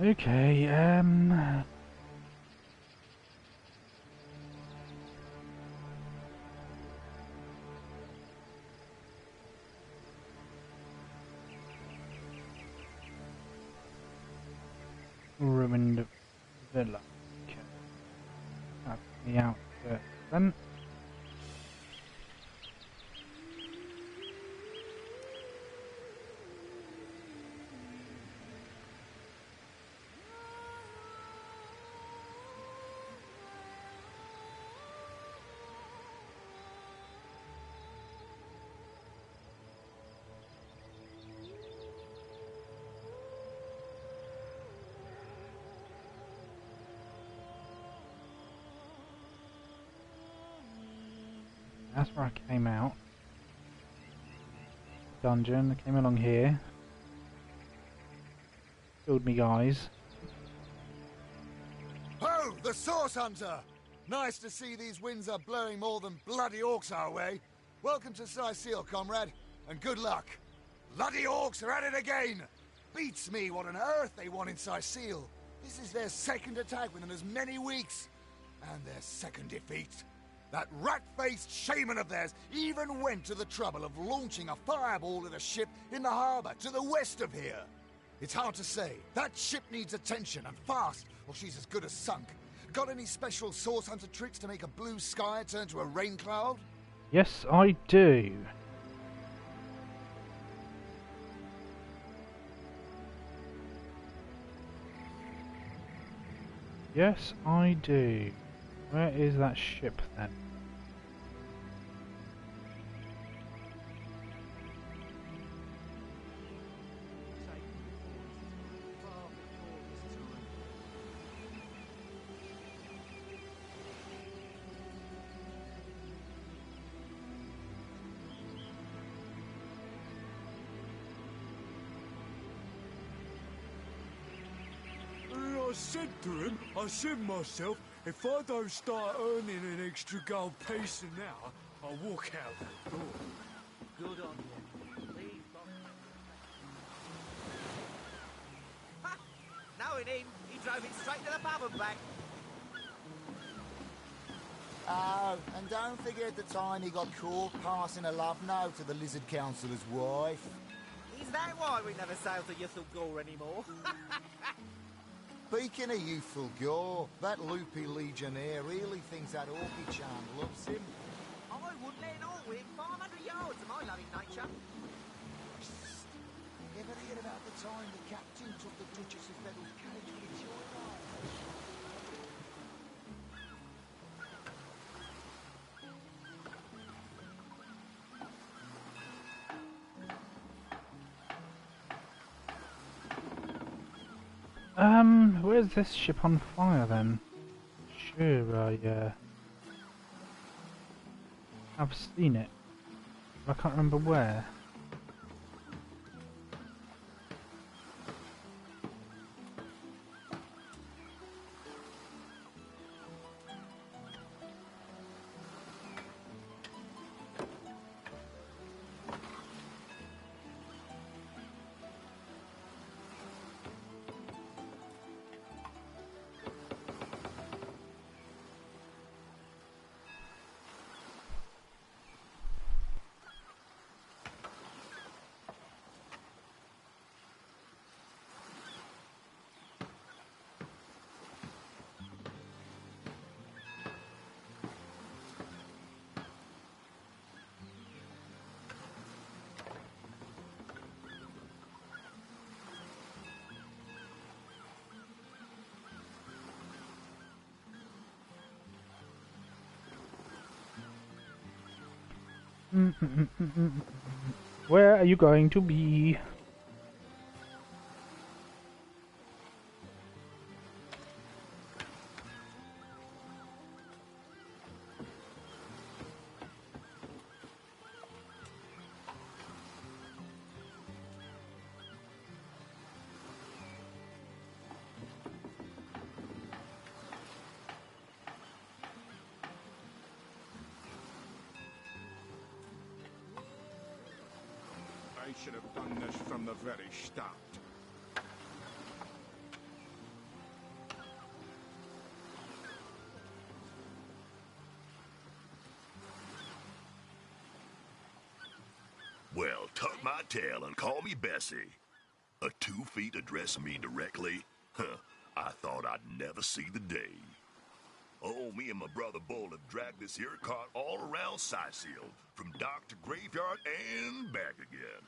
Okay, ruined villa. Okay. That's the outskirts then. That's where I came out. Dungeon, I came along here. Killed me guys. Oh, the Source Hunter! Nice to see these winds are blowing more than bloody orcs our way. Welcome to Sicil, comrade, and good luck. Bloody orcs are at it again! Beats me what on earth they want in Sicil. This is their second attack within as many weeks. And their second defeat. That rat-faced shaman of theirs even went to the trouble of launching a fireball at a ship in the harbour to the west of here. It's hard to say. That ship needs attention, and fast, or she's as good as sunk. Got any special Source Hunter tricks to make a blue sky turn to a rain cloud? Yes, I do. Yes, I do. Where is that ship then? I said to him, I said myself, If I don't start earning an extra gold piece an hour, I'll walk out that door. Good on you. Please, Ha! Knowing him, he drove it straight to the pub and back. Oh, and don't forget the time he got caught passing a love note to the Lizard Councillor's wife. Is that why we never sail to Youthful Gore anymore? Speaking of youthful gore, that loopy legionnaire really thinks that orchid charm loves him. I wouldn't let it all within 500 yards of my loving nature. Ever hear about the time the captain took the Duchess of Bedell's carriage with his joyride? Where's this ship on fire then? Sure, I've seen it. I can't remember where. Where are you going to be? I should have done this from the very start. Well, tuck my tail and call me Bessie. A 2 feet addressing me directly? Huh, I thought I'd never see the day. Oh, me and my brother Bull have dragged this here cart all around Sightseal, from dock to graveyard and back again.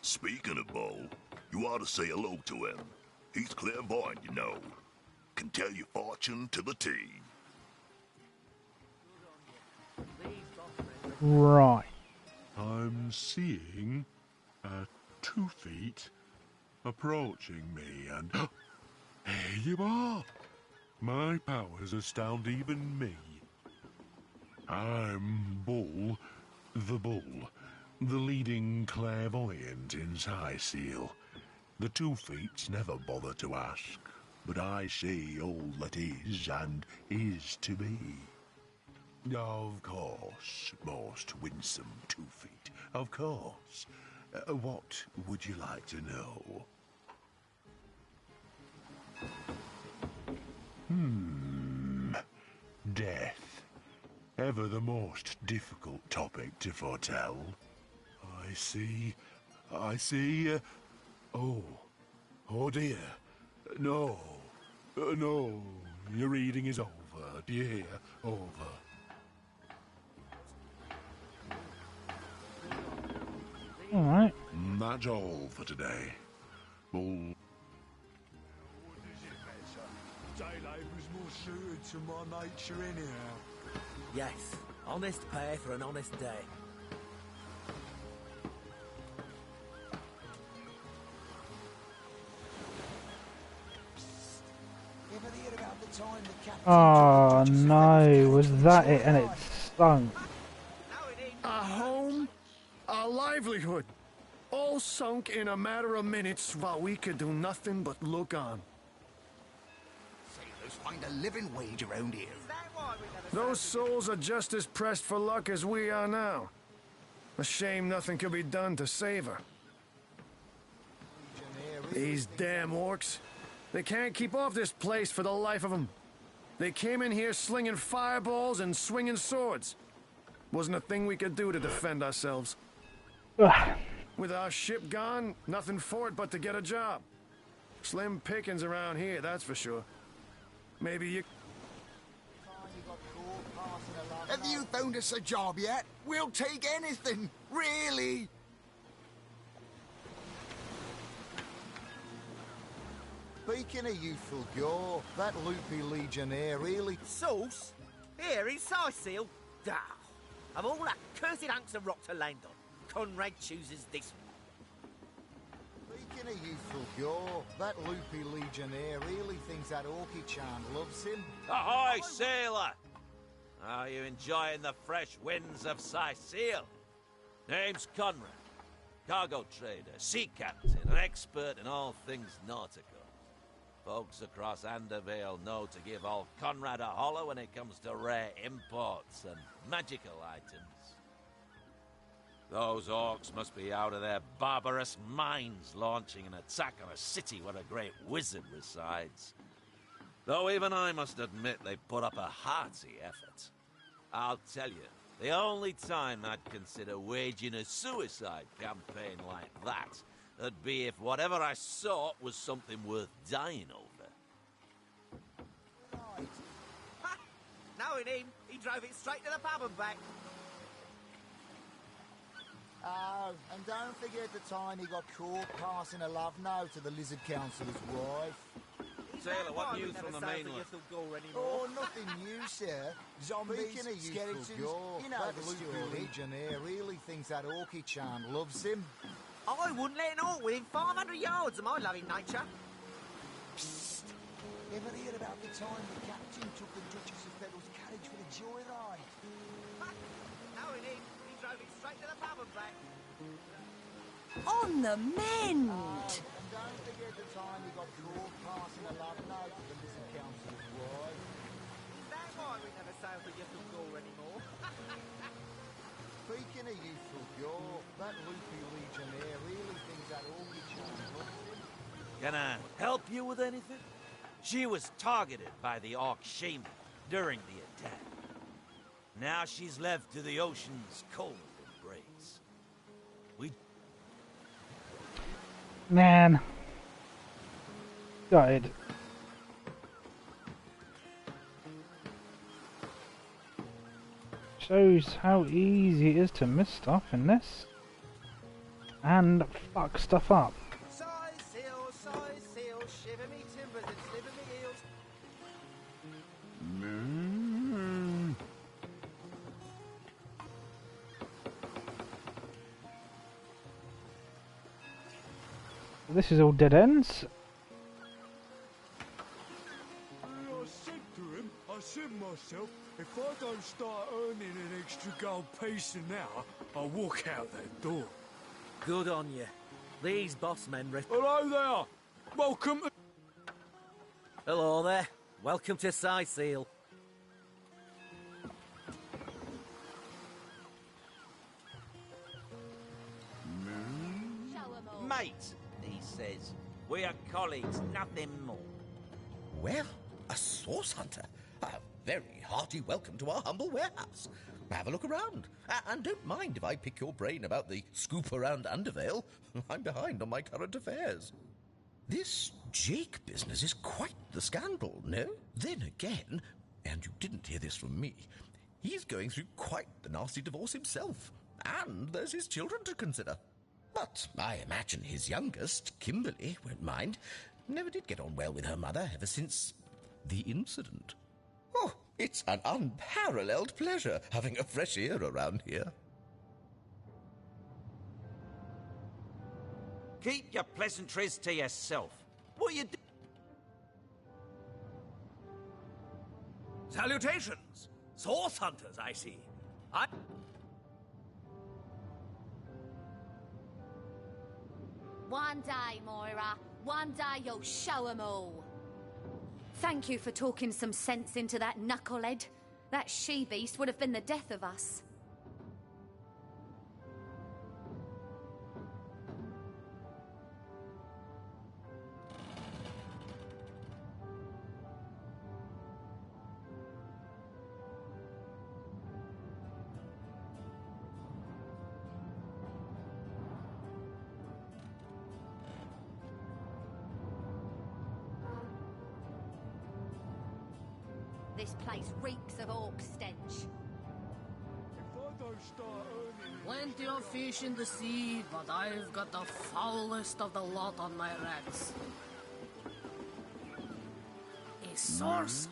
Speaking of Bull, you ought to say hello to him. He's clairvoyant, you know. Can tell your fortune to the T. Right. I'm seeing 2 feet approaching me, and here you are. My powers astound even me. I'm Bull, the leading clairvoyant in Sightseal. The 2 feets never bother to ask, but I see all that is and is to be. Of course, most winsome 2 feet, of course. What would you like to know? Death. Ever the most difficult topic to foretell. I see. Oh dear. No. No. Your reading is over. Do you hear? Over. Alright. That's all for today. Bull. Daylight was more suited to my nature anyhow. Yes, honest pay for an honest day. Ever hear about the time the captain... Oh no, was that it and it sunk? A home, a livelihood, all sunk in a matter of minutes while we could do nothing but look on. hunters find a living wage around here. Those souls are just as pressed for luck as we are now. A shame nothing could be done to save her. These damn orcs. They can't keep off this place for the life of them. They came in here slinging fireballs and swinging swords. Wasn't a thing we could do to defend ourselves. With our ship gone, nothing for it but to get a job. Slim pickings around here, that's for sure. Maybe you... Have you found us a job yet? We'll take anything, really. Speaking of youthful gore, that loopy legionnaire really... Sauce? Here in Sicil? Dah. Of all that cursed hunks of rock to land on, Conrad chooses this one. Speaking of youthful gore, that loopy legionnaire really thinks that Orky-chan loves him. Ahoy, sailor! Are you enjoying the fresh winds of Sicil? Name's Conrad, cargo trader, sea captain, an expert in all things nautical. Folks across Andervale know to give old Conrad a holler when it comes to rare imports and magical items. Those orcs must be out of their barbarous minds launching an attack on a city where a great wizard resides. Though even I must admit they put up a hearty effort. I'll tell you, the only time I'd consider waging a suicide campaign like that would be if whatever I sought was something worth dying over. Right. Ha! Knowing him, he drove it straight to the pub and back. Oh, and don't forget the time he got caught passing a love note to the Lizard Councillor's wife. Sailor, what news from the mainland? Oh, nothing new, sir. Zombies, skeletons, you know the loopy legionnaire really thinks that Orky-chan loves him. I wouldn't let an orc within 500 yards of my loving nature. Psst! Ever hear about the time the captain took the Duchess of Federal's carriage for a joyride? Knowing him, he drove it straight to the pub and back. On the mend! And don't forget the time he got caught passing a love note to the Lizard Councillor's wife. Is that why we never sail for Youthful Gore anymore? Speaking of youthful gore, that loopy legionnaire really thinks that Orky-chan loves him. Can I help you with anything? She was targeted by the Orc shaman during the attack. Now she's left to the ocean's cold embrace. Man. Gutted. Shows how easy it is to miss stuff in this. And fuck stuff up. Sicil, shiver me timbers and sliver me heels. This is all dead ends. I said myself, if I don't start earning an extra gold piece an hour, I'll walk out that door. Good on you. These boss men... Hello there! Welcome to... Hello there. Welcome to Sicil. Mate, he says. We are colleagues, nothing more. Well, a source hunter. A very hearty welcome to our humble warehouse. Have a look around. And don't mind if I pick your brain about the scoop around Undervale. I'm behind on my current affairs. This Jake business is quite the scandal, no? Then again, and you didn't hear this from me, he's going through quite the nasty divorce himself. And there's his children to consider. But I imagine his youngest, Kimberly, won't mind. Never did get on well with her mother ever since the incident. Oh, it's an unparalleled pleasure having a fresh ear around here. Keep your pleasantries to yourself. What you do? Salutations! Source hunters, I see. One day, Moira. One day you'll show 'em all. Thank you for talking some sense into that knucklehead. That she-beast would have been the death of us. This place reeks of orc stench. Plenty of fish in the sea, but I've got the foulest of the lot on my racks. A source.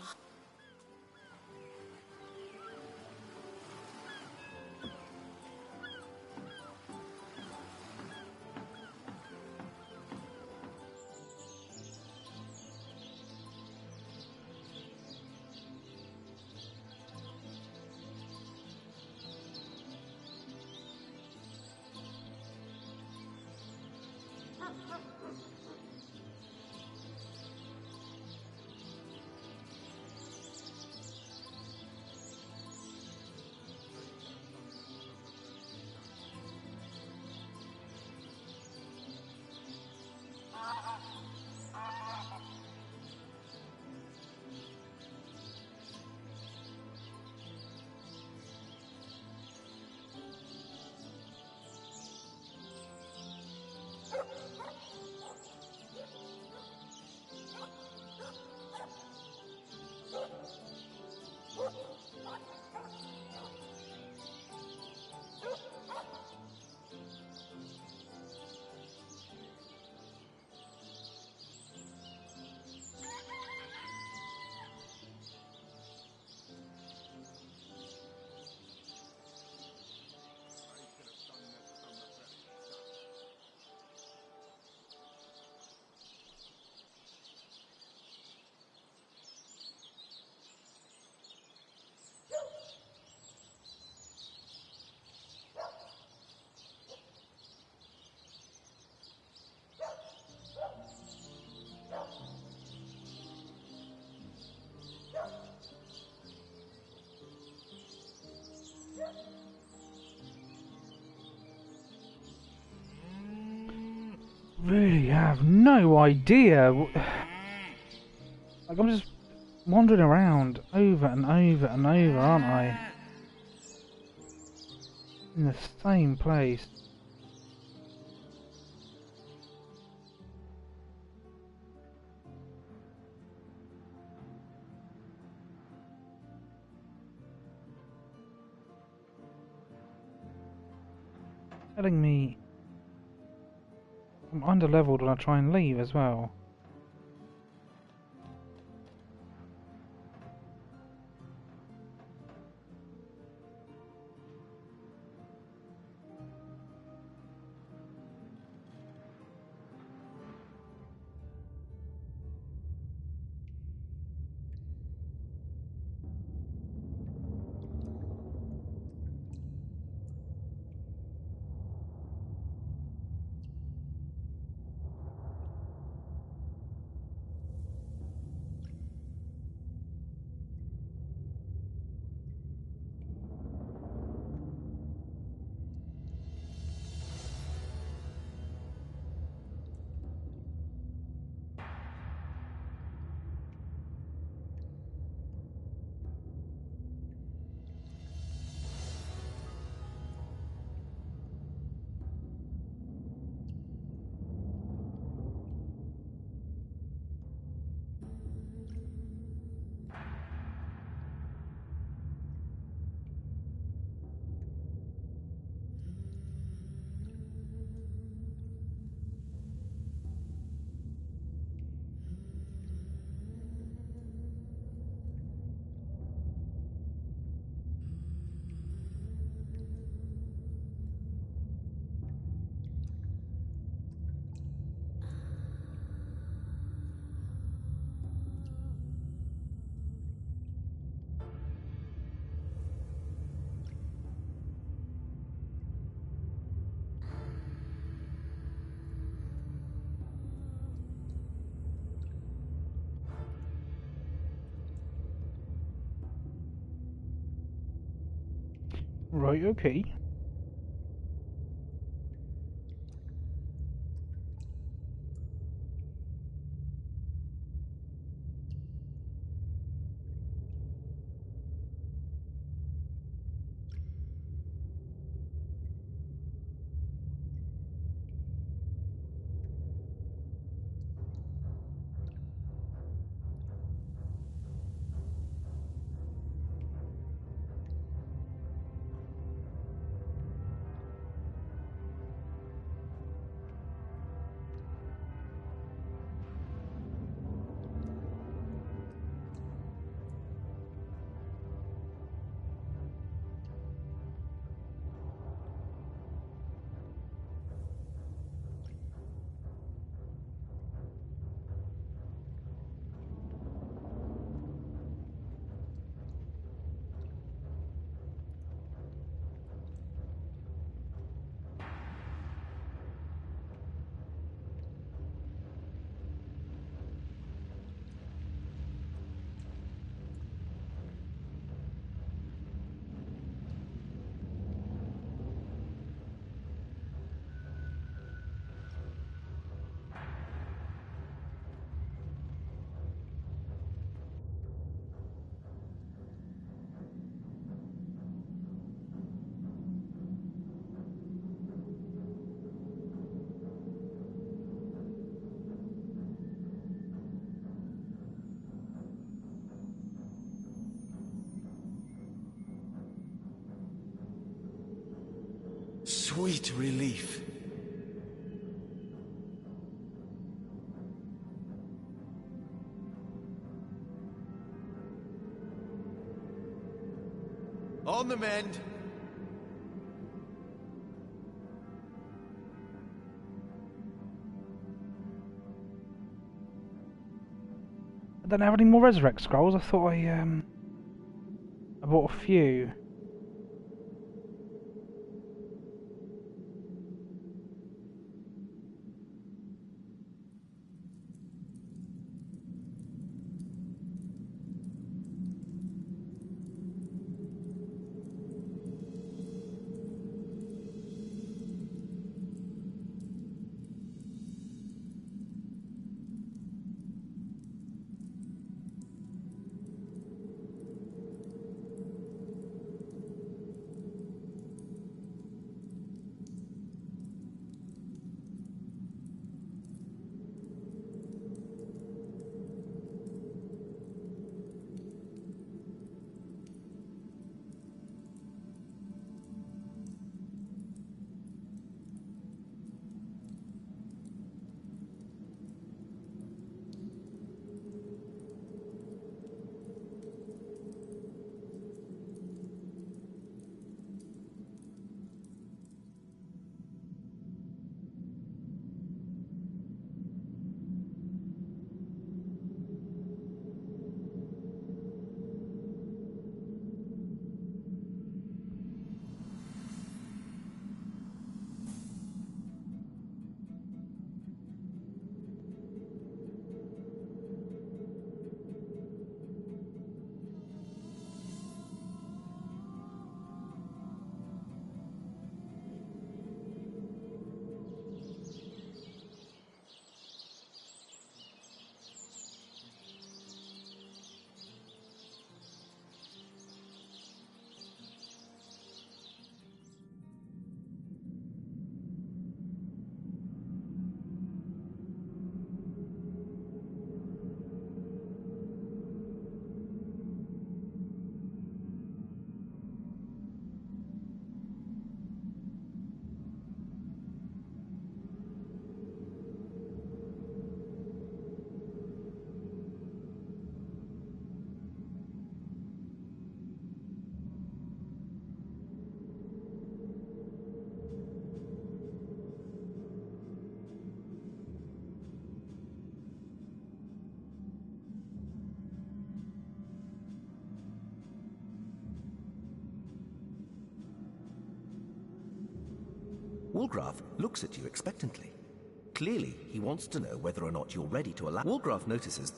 Really have no idea. Like, I'm just wandering around over and over and over, aren't I? In the same place. Telling me I'm under-leveled when I try and leave as well. Right, okay. Sweet relief. On the mend. I don't have any more resurrect scrolls. I thought I bought a few. Wolgraff looks at you expectantly. Clearly, he wants to know whether or not you're ready to allow... Wolgraff notices...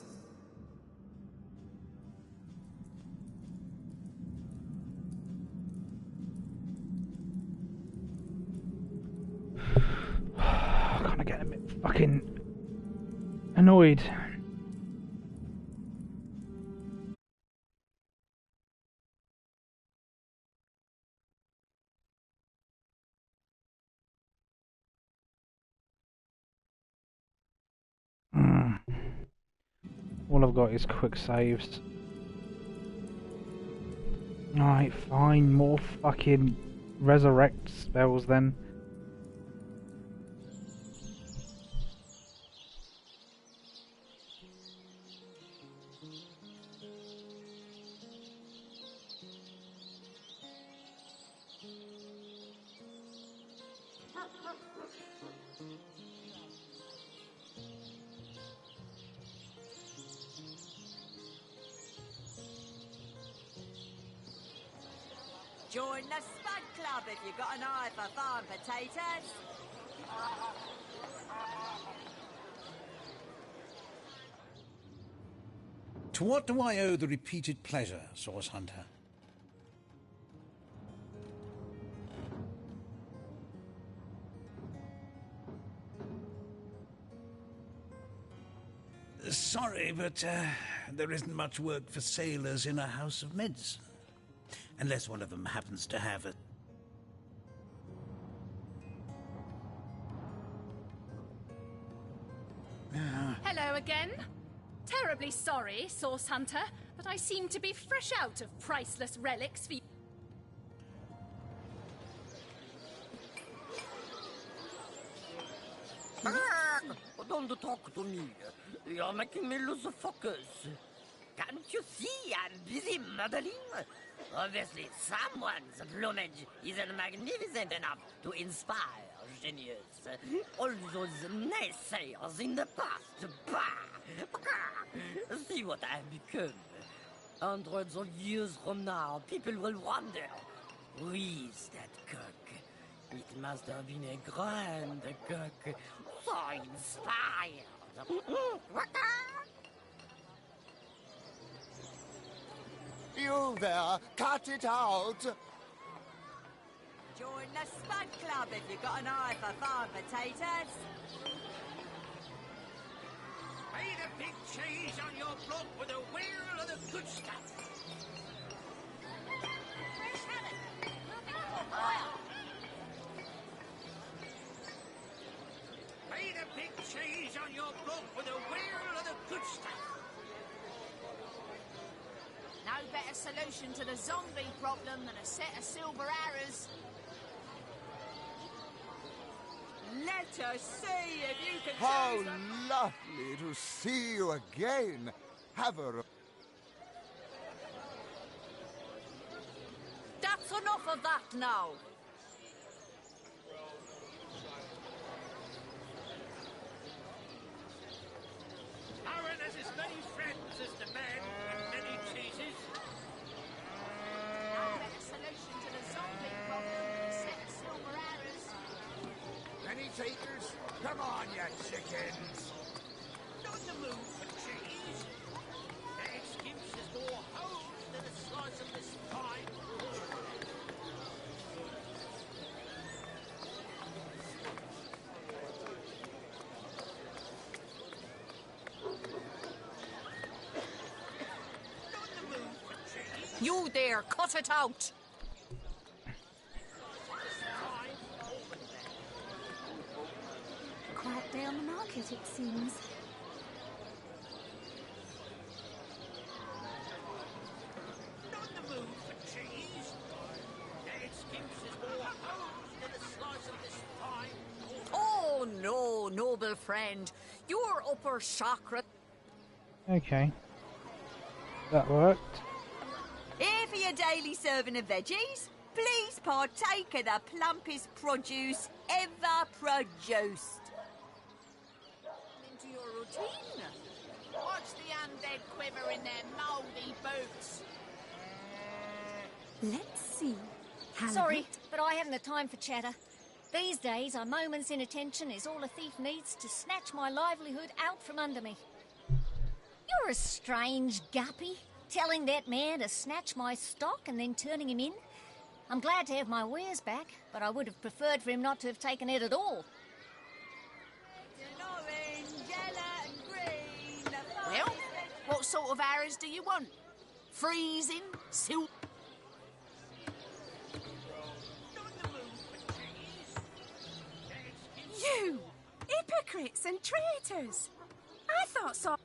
Annoyed. All I've got is quick saves. Alright, fine. More fucking resurrect spells then. Join the Spud Club if you've got an eye for farm potatoes. To what do I owe the repeated pleasure, Source Hunter? Sorry, but there isn't much work for sailors in a house of medicine. Unless one of them happens to have a... Hello again. Terribly sorry, Source Hunter, but I seem to be fresh out of priceless relics for you. Don't talk to me. You're making me lose focus. Can't you see I'm busy modeling? Obviously, someone's plumage isn't magnificent enough to inspire genius. All those naysayers in the past, bah! See what I've become. Hundreds of years from now, people will wonder, who is that cook? It must have been a grand cook, so inspired. You there, cut it out! Join the Spud Club if you've got an eye for farm potatoes. Made a big change on your block with a wheel of the good stuff. Fresh haddock. Made a big change on your block with a wheel of the good stuff. No better solution to the zombie problem than a set of silver arrows. Let us see if you can How choose a... lovely to see you again. Have a... That's enough of that now. Aaron has as many friends as the man with many cheeses. No better solution to the zombie problem than a set of silver arrows. Any takers? Come on, you chickens! On the move for cheese. Their excuse is more holes than a slice of this pie. You there, cut it out. Quiet day on the market, it seems. On the move for cheese. Their excuse is more holes than a slice of this pie. Oh no, noble friend. Your upper chakra. Okay. That worked. Here for your daily serving of veggies. Please partake of the plumpest produce ever produced. Into your routine. Watch the undead quiver in their mouldy boots. Let's see. Sorry, but I haven't the time for chatter. These days, a moment's inattention is all a thief needs to snatch my livelihood out from under me. You're a strange guppy, telling that man to snatch my stock and then turning him in. I'm glad to have my wares back, but I would have preferred for him not to have taken it at all. Orange, yellow and green. sort of arrows do you want? Freezing? Silk? You! Hypocrites and traitors! I thought so.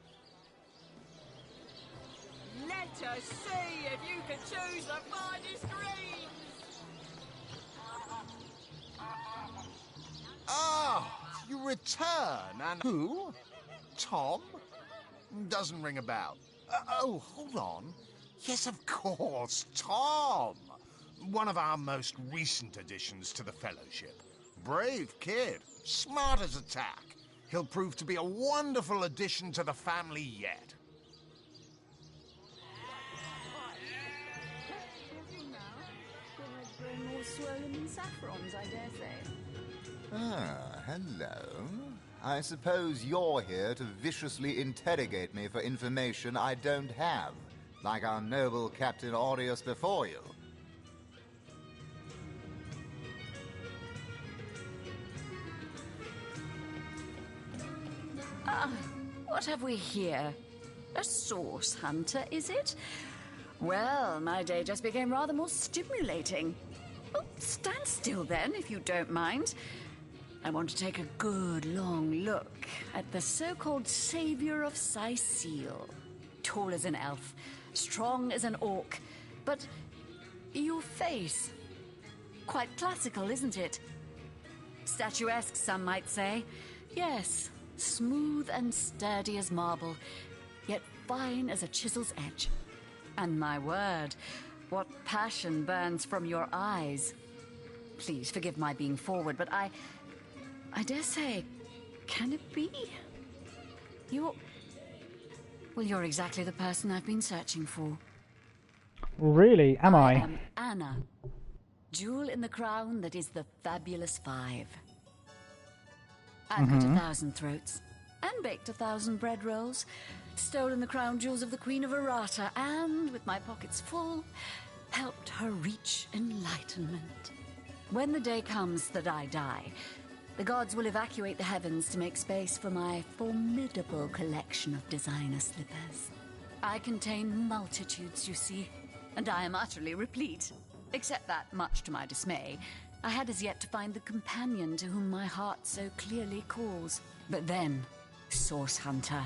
Let us see if you can choose the finest greens! Ah, you return, and who? Tom? Doesn't ring a bell. Oh, hold on. Yes, of course, Tom. One of our most recent additions to the Fellowship. Brave kid, smart as a tack. He'll prove to be a wonderful addition to the family yet. More swollen than saffrons, I dare say. Ah, hello. I suppose you're here to viciously interrogate me for information I don't have, like our noble Captain Aureus before you. What have we here? A source hunter, is it? Well, my day just became rather more stimulating. Oh, stand still then, if you don't mind. I want to take a good long look at the so-called savior of Sicile. Tall as an elf, strong as an orc, but your face, quite classical, isn't it? Statuesque, some might say. Yes, smooth and sturdy as marble, yet fine as a chisel's edge. And my word, what passion burns from your eyes. Please forgive my being forward, but I dare say, can it be? You're exactly the person I've been searching for. Really? Am I? I am Anna, jewel in the crown that is the Fabulous Five. I've cut 1,000 throats, and baked 1,000 bread rolls, stolen the crown jewels of the Queen of Arata, and, with my pockets full, helped her reach enlightenment. When the day comes that I die, the gods will evacuate the heavens to make space for my formidable collection of designer slippers. I contain multitudes, you see, and I am utterly replete. Except that, much to my dismay, I had as yet to find the companion to whom my heart so clearly calls. But then, Source Hunter,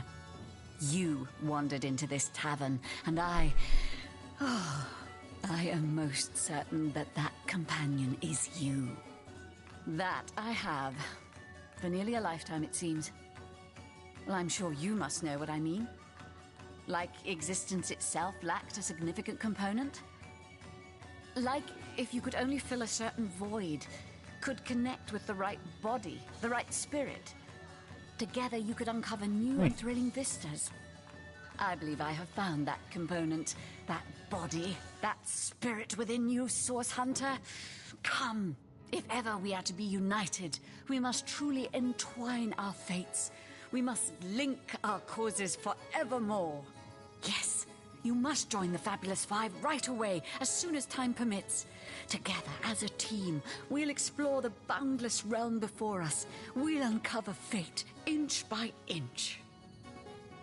you wandered into this tavern, and I am most certain that that companion is you. That I have. For nearly a lifetime, it seems. Well, I'm sure you must know what I mean. Like existence itself lacked a significant component. Like if you could only fill a certain void, could connect with the right body, the right spirit. Together you could uncover new and thrilling vistas. I believe I have found that component, that body, that spirit within you, Source Hunter. Come, if ever we are to be united, we must truly entwine our fates. We must link our causes forevermore. Yes, you must join the Fabulous Five right away, as soon as time permits. Together, as a team, we'll explore the boundless realm before us. We'll uncover fate, inch by inch.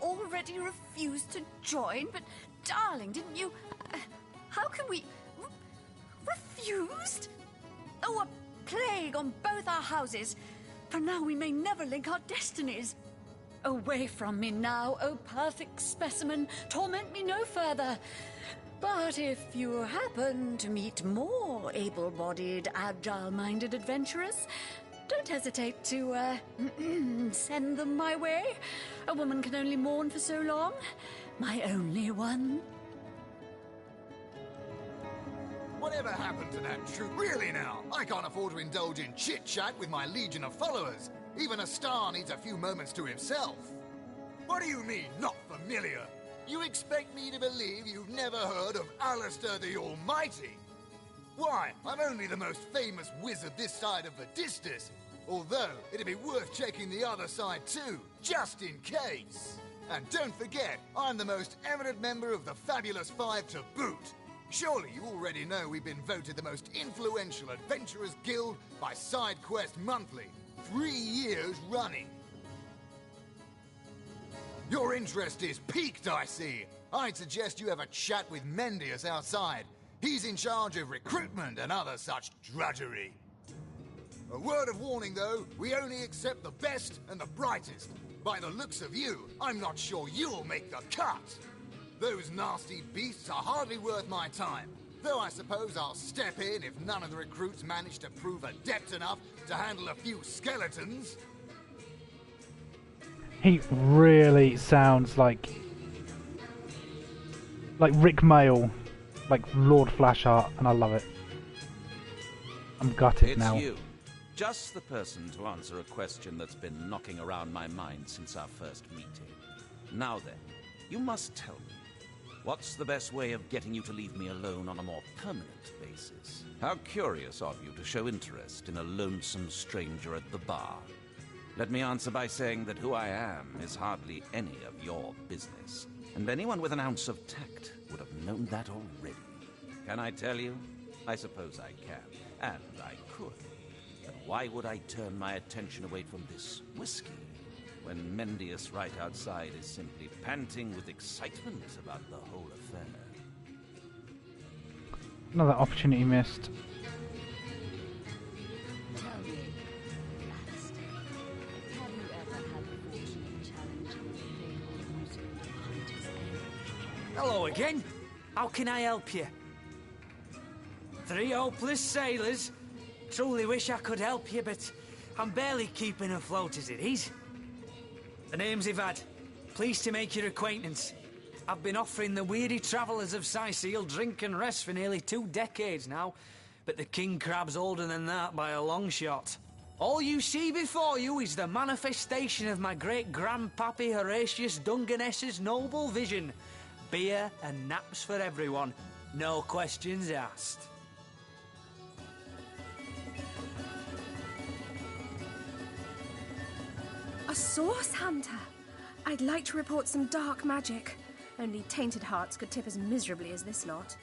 Already refused to join? But, darling, didn't you... how can we... refused? Oh, a plague on both our houses. For now we may never link our destinies. Away from me now, oh perfect specimen. Torment me no further. But if you happen to meet more able-bodied, agile-minded adventurers, don't hesitate to, send them my way. A woman can only mourn for so long. My only one. Whatever happened to that troop? Really now? I can't afford to indulge in chit-chat with my legion of followers. Even a star needs a few moments to himself. What do you mean, not familiar? You expect me to believe you've never heard of Alistair the Almighty? Why, I'm only the most famous wizard this side of the Distis. Although, it'd be worth checking the other side too, just in case. And don't forget, I'm the most eminent member of the Fabulous Five to boot. Surely you already know we've been voted the most influential adventurers guild by SideQuest Monthly. 3 years running. Your interest is piqued, I see. I'd suggest you have a chat with Mendius outside. He's in charge of recruitment and other such drudgery. A word of warning, though, we only accept the best and the brightest. By the looks of you, I'm not sure you'll make the cut. Those nasty beasts are hardly worth my time. Though I suppose I'll step in if none of the recruits manage to prove adept enough to handle a few skeletons. He really sounds like Rick Mail, like Lord Flashheart, and I love it. I'm gutted now. It's you. Just the person to answer a question that's been knocking around my mind since our first meeting. Now then, you must tell me, what's the best way of getting you to leave me alone on a more permanent basis? How curious of you to show interest in a lonesome stranger at the bar. Let me answer by saying that who I am is hardly any of your business, and anyone with an ounce of tact would have known that already. Can I tell you? I suppose I can, and I could. But why would I turn my attention away from this whiskey when Mendius right outside is simply panting with excitement about the whole affair? Another opportunity missed. Tell me, Alistair, have you ever had the fortune of challenging the fabled wizard of Hunter's Edge? Hello again. How can I help you? 3 hopeless sailors? Truly wish I could help you, but I'm barely keeping afloat as it is. The name's Ivad. Pleased to make your acquaintance. I've been offering the weary travellers of Sicil drink and rest for nearly 2 decades now, but the king crab's older than that by a long shot. All you see before you is the manifestation of my great-grandpappy Horatius Dungeness's noble vision. Beer and naps for everyone. No questions asked. A source hunter? I'd like to report some dark magic. Only tainted hearts could tip as miserably as this lot.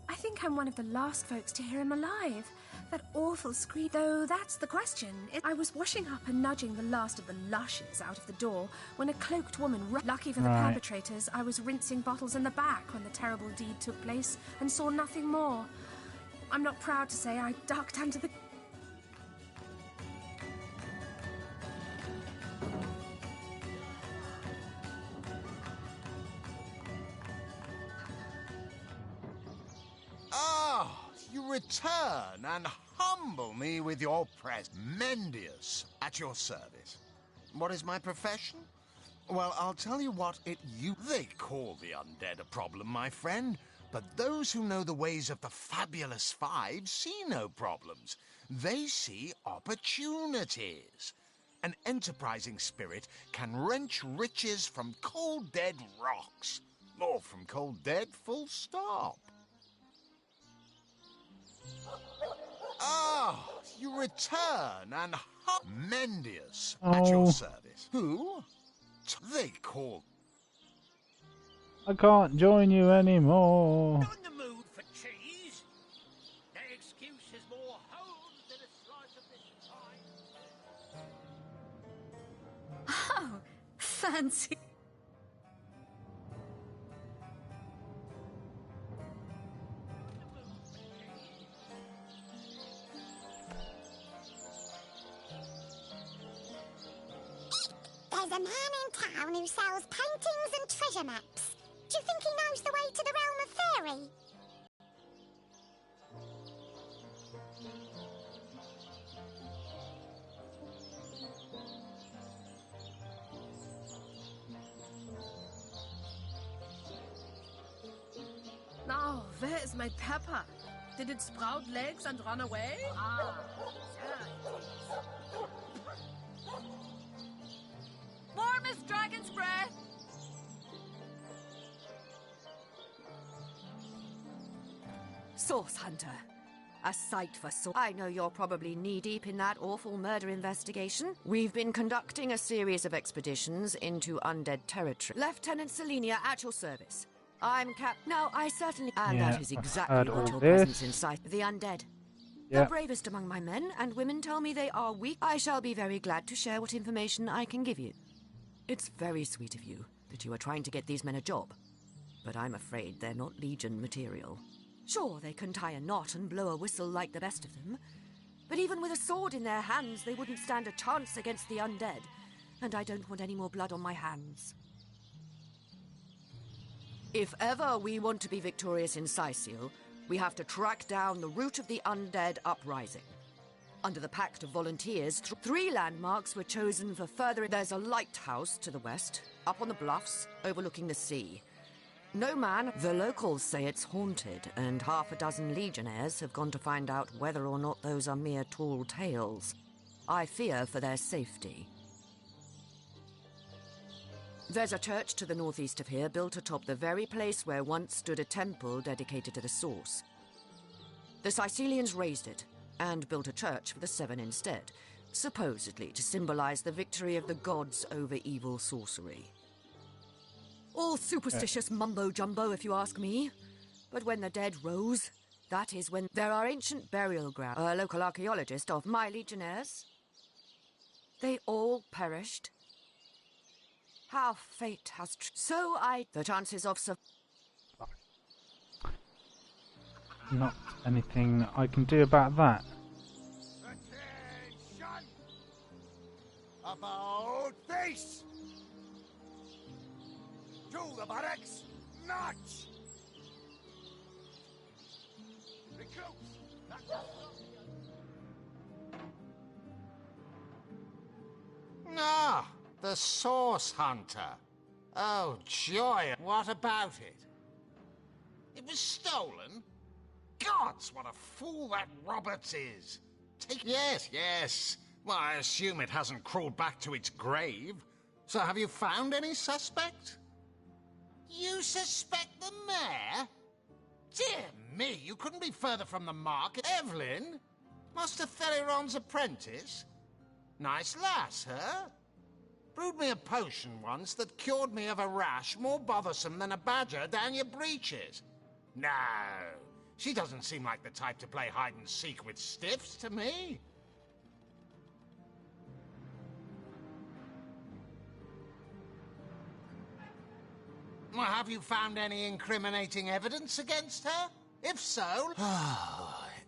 I think I'm one of the last folks to hear him alive. That awful scream, though that's the question. I was washing up and nudging the last of the lushes out of the door when a cloaked woman... Lucky for the perpetrators, I was rinsing bottles in the back when the terrible deed took place and saw nothing more. I'm not proud to say I ducked under the... You return and humble me with your presence. Mendius, at your service. What is my profession? Well, I'll tell you what They call the undead a problem, my friend, but those who know the ways of the fabulous 5 see no problems. They see opportunities. An enterprising spirit can wrench riches from cold dead rocks. Or from cold dead, full stop. You return and Mendius at your service. Who? They call... I can't join you anymore. Not in the mood for cheese. That excuse is more home than a slice of this pie. Oh, fancy. There's a man in town who sells paintings and treasure maps. Do you think he knows the way to the realm of fairy? Oh, where is my pepper? Did it sprout legs and run away? More Miss Dragon's Breath! Source Hunter. A sight for I know you're probably knee-deep in that awful murder investigation. We've been conducting a series of expeditions into undead territory. Lieutenant Selenia, at your service. I'm No, I certainly... And that is exactly what your presence in sight. The undead. The bravest among my men and women tell me they are weak. I shall be very glad to share what information I can give you. It's very sweet of you that you are trying to get these men a job, but I'm afraid they're not Legion material. Sure, they can tie a knot and blow a whistle like the best of them, but even with a sword in their hands, they wouldn't stand a chance against the undead, and I don't want any more blood on my hands. If ever we want to be victorious in Sicil, we have to track down the root of the undead uprising. Under the Pact of Volunteers, 3 landmarks were chosen for further... There's a lighthouse to the west, up on the bluffs, overlooking the sea. No man, the locals say it's haunted, and half a dozen legionnaires have gone to find out whether or not those are mere tall tales. I fear for their safety. There's a church to the northeast of here, built atop the very place where once stood a temple dedicated to the source. The Sicilians razed it, and built a church for the 7 instead, supposedly to symbolize the victory of the gods over evil sorcery. All superstitious mumbo-jumbo, if you ask me. But when the dead rose, that is when there are ancient burial grounds. A local archaeologist of my legionnaires. They all perished. How fate has... the chances of... Not anything I can do about that. Attention! About face! To the buttocks, notch! Ah, the Source Hunter. Oh, joy. What about it? It was stolen? Gods, what a fool that Roberts is. Yes. Well, I assume it hasn't crawled back to its grave. So have you found any suspect? You suspect the mayor? Dear me, you couldn't be further from the mark. Evelyn? Master Theliron's apprentice? Nice lass, huh? Brewed me a potion once that cured me of a rash more bothersome than a badger down your breeches. No, she doesn't seem like the type to play hide-and-seek with stiffs to me. Well, have you found any incriminating evidence against her? If so...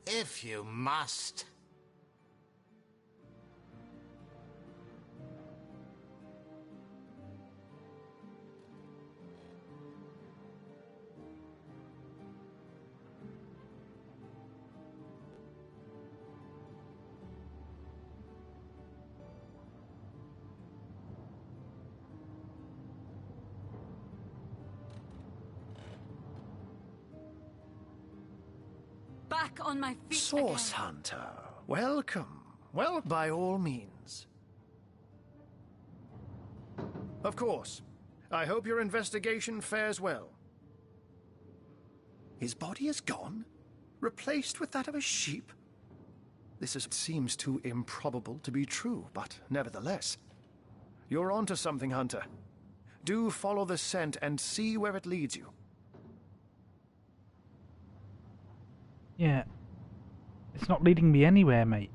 if you must... Back on my feet Source again. Hunter, welcome. Well, by all means. Of course. I hope your investigation fares well. His body is gone? Replaced with that of a sheep? Seems too improbable to be true, but nevertheless. You're onto something, Hunter. Do follow the scent and see where it leads you. Yeah. It's not leading me anywhere, mate.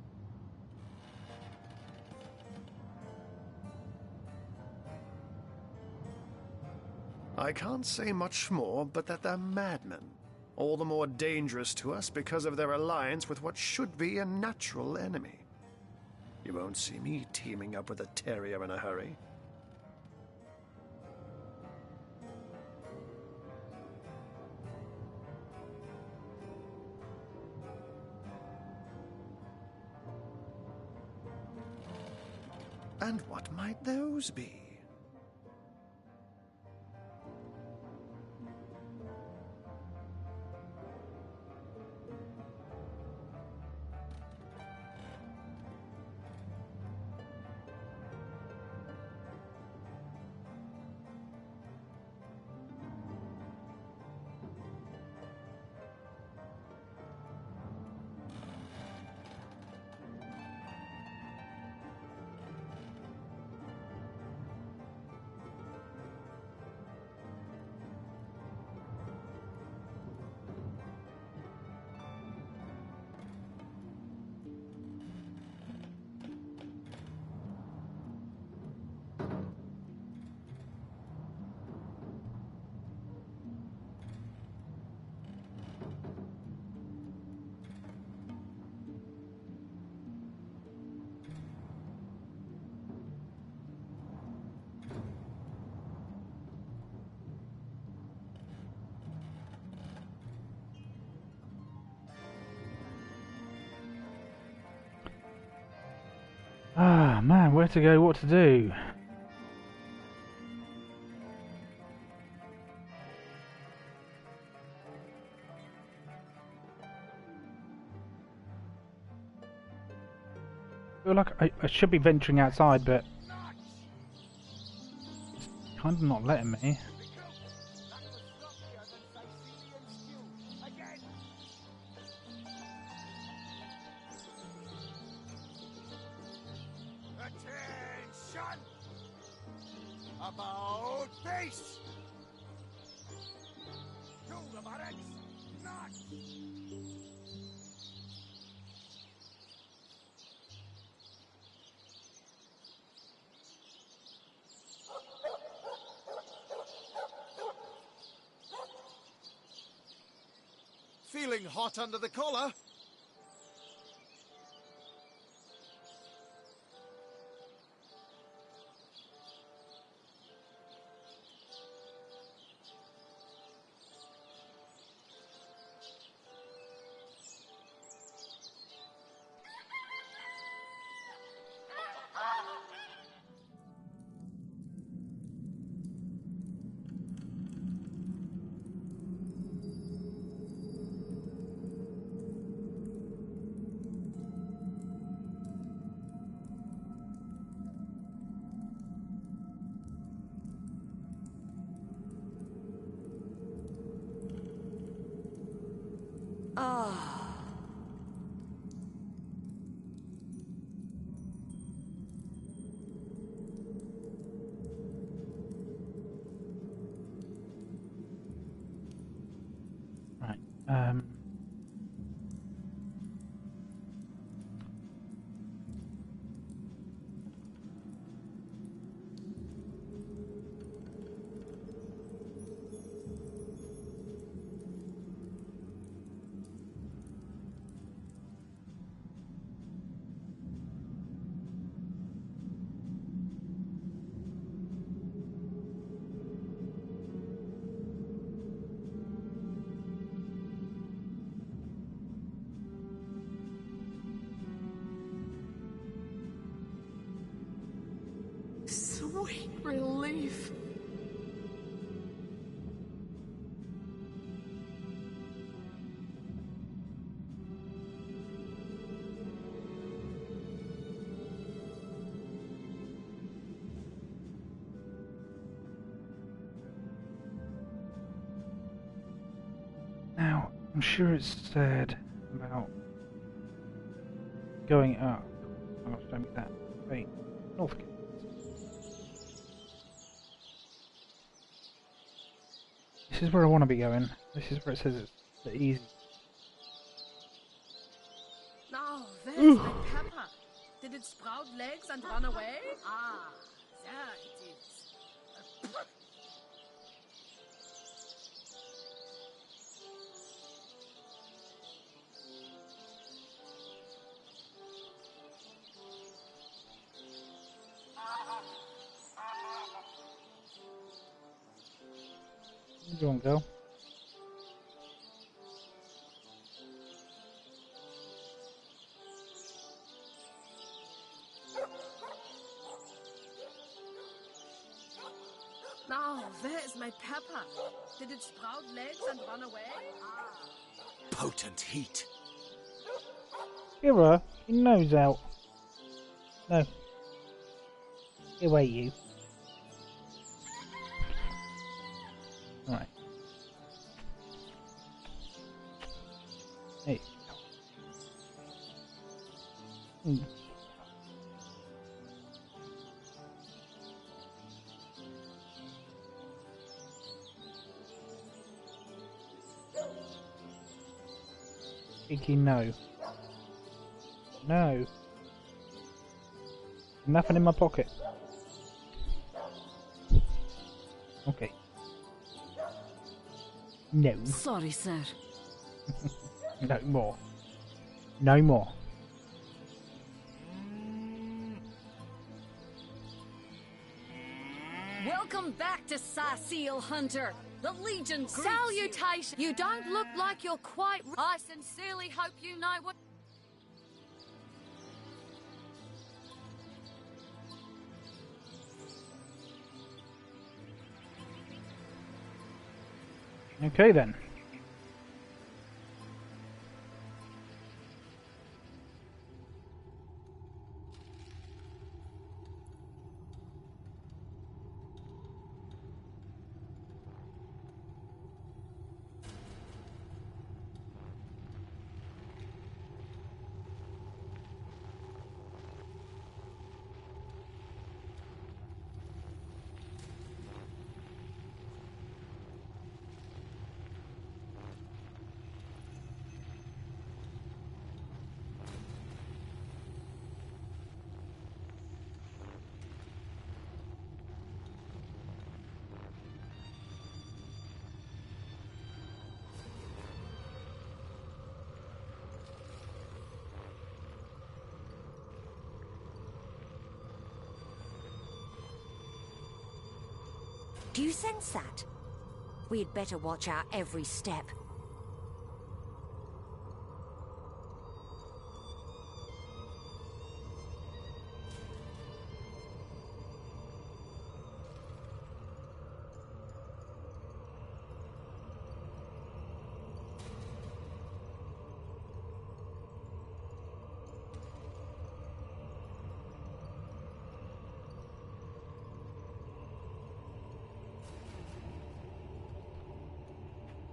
I can't say much more, but that they're madmen. All the more dangerous to us because of their alliance with what should be a natural enemy. You won't see me teaming up with a terrier in a hurry. And what might those be? man, where to go, what to do? I feel like I should be venturing outside, but it's kind of not letting me. Attention! About face! To the barracks! Not! Feeling hot under the collar? Ah. Right. Sweet relief. Now, I'm sure it's said about going up. Oh, show me that. Wait, north. This is where I want to be going. This is where it says it's the easy. Now, there's my pepper. Did it sprout legs and run away? Ah, there it is. Go on, girl. Now, where is my pepper? Did it sprout legs and run away? Potent heat. Give her your nose out. No. Get away, you. Alright. Hey. Cheeky no. No. Nothing in my pocket. Okay. No. Sorry, sir. No more. No more. Welcome back to Seal Hunter. The Legion greets Salutation! You don't look like you're quite... I sincerely hope you know what... Okay then. Do you sense that? We'd better watch our every step.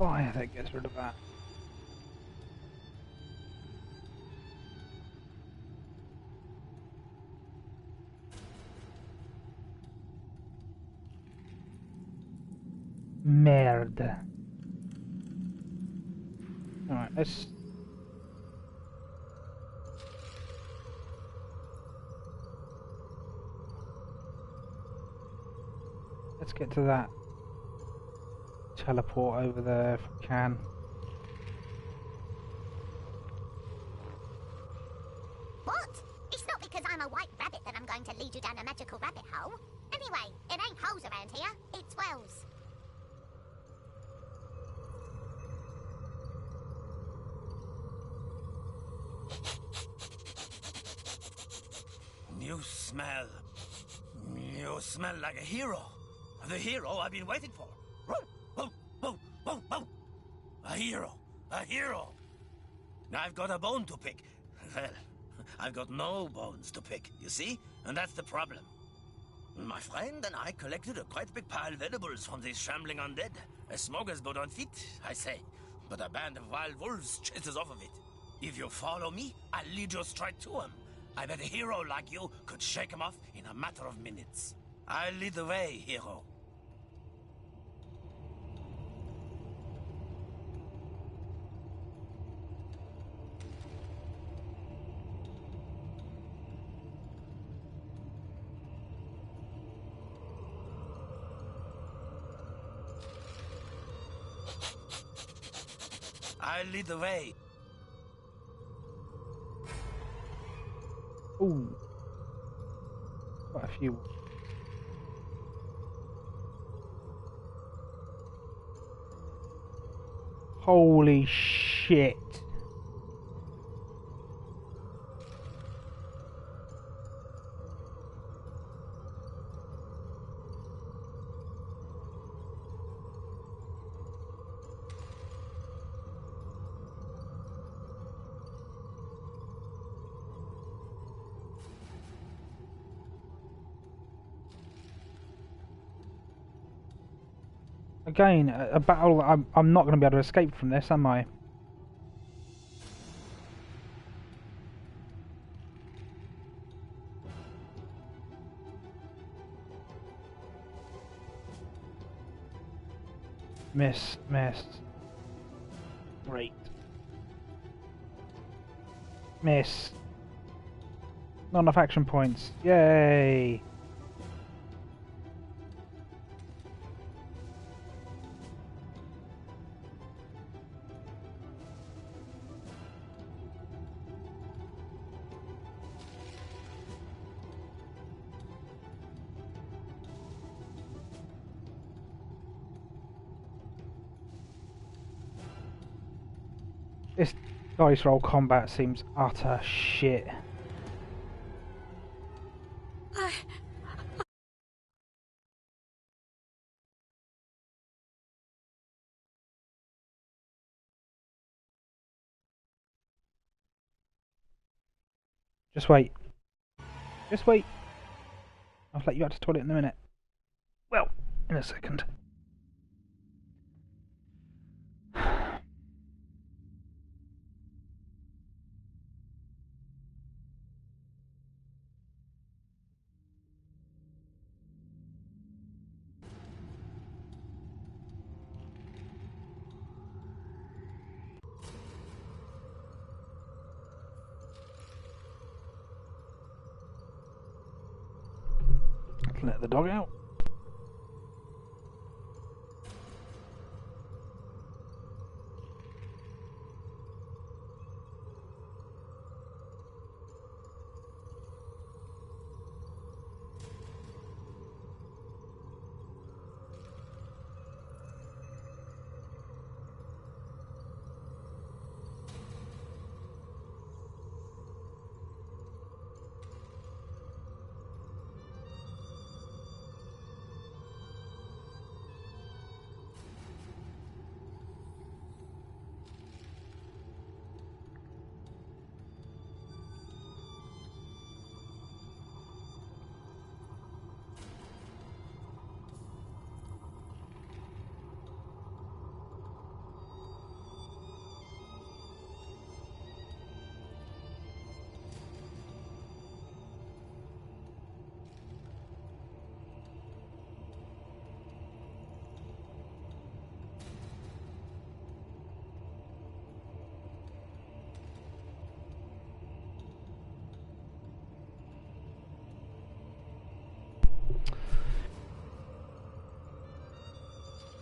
Oh yeah, that gets rid of that. Merde. Alright, let's... Let's get to that. Teleport over there if we can. What? It's not because I'm a white rabbit that I'm going to lead you down a magical rabbit hole. Anyway, it ain't holes around here, it's wells. You smell... You smell like a hero. The hero I've been waiting for. A hero. A hero. I've got a bone to pick. Well, I've got no bones to pick, you see? And that's the problem. My friend and I collected a quite big pile of edibles from these shambling undead. A smorgasbord on feet, I say. But a band of wild wolves chases off of it. If you follow me, I'll lead you straight to him. I bet a hero like you could shake him off in a matter of minutes. I'll lead the way, hero. I'll lead the way. Ooh. Quite a few. Holy shit. Again, a battle. I'm not going to be able to escape from this, am I? Miss. Great. Miss. Not enough action points. Yay! This dice roll combat seems utter shit. Just wait. Just wait. I'll let you out to the toilet in a minute. Well, in a second. Let the dog out.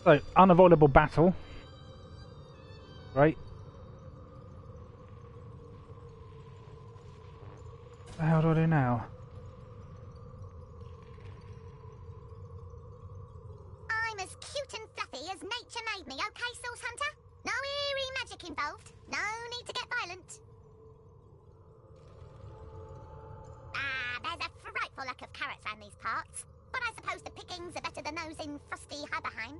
So, unavoidable battle. Right. What the hell do I do now? I'm as cute and fluffy as nature made me, okay, Source Hunter? No eerie magic involved. No need to get violent. There's a frightful lack of carrots around these parts. But I suppose the pickings are better than those in frosty Hyberheim.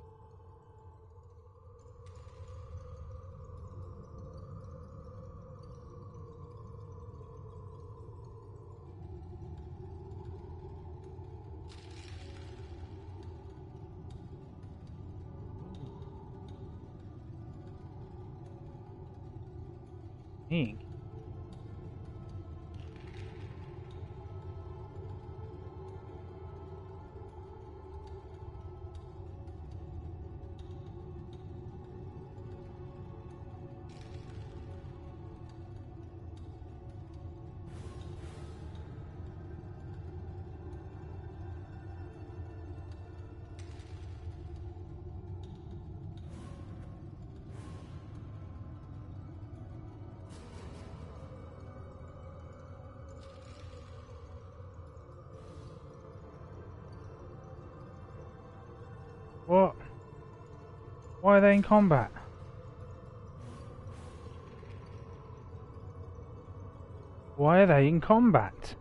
Ink. What? Why are they in combat? Why are they in combat?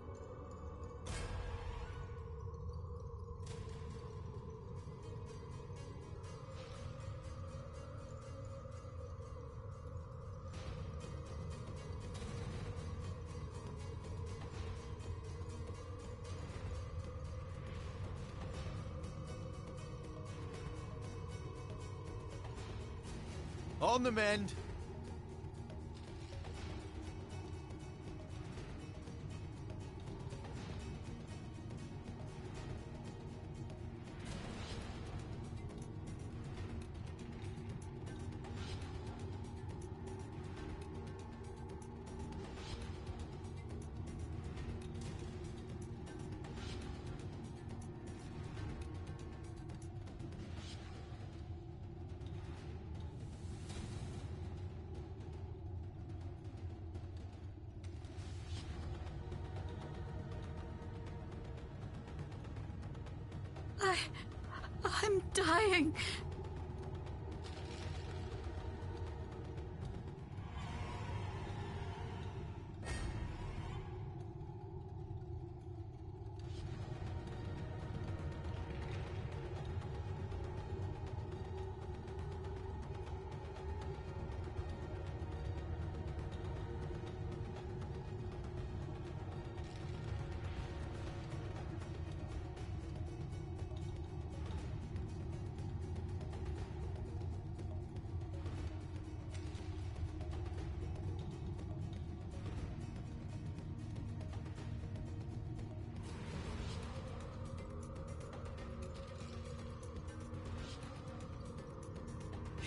On the mend. I'm dying.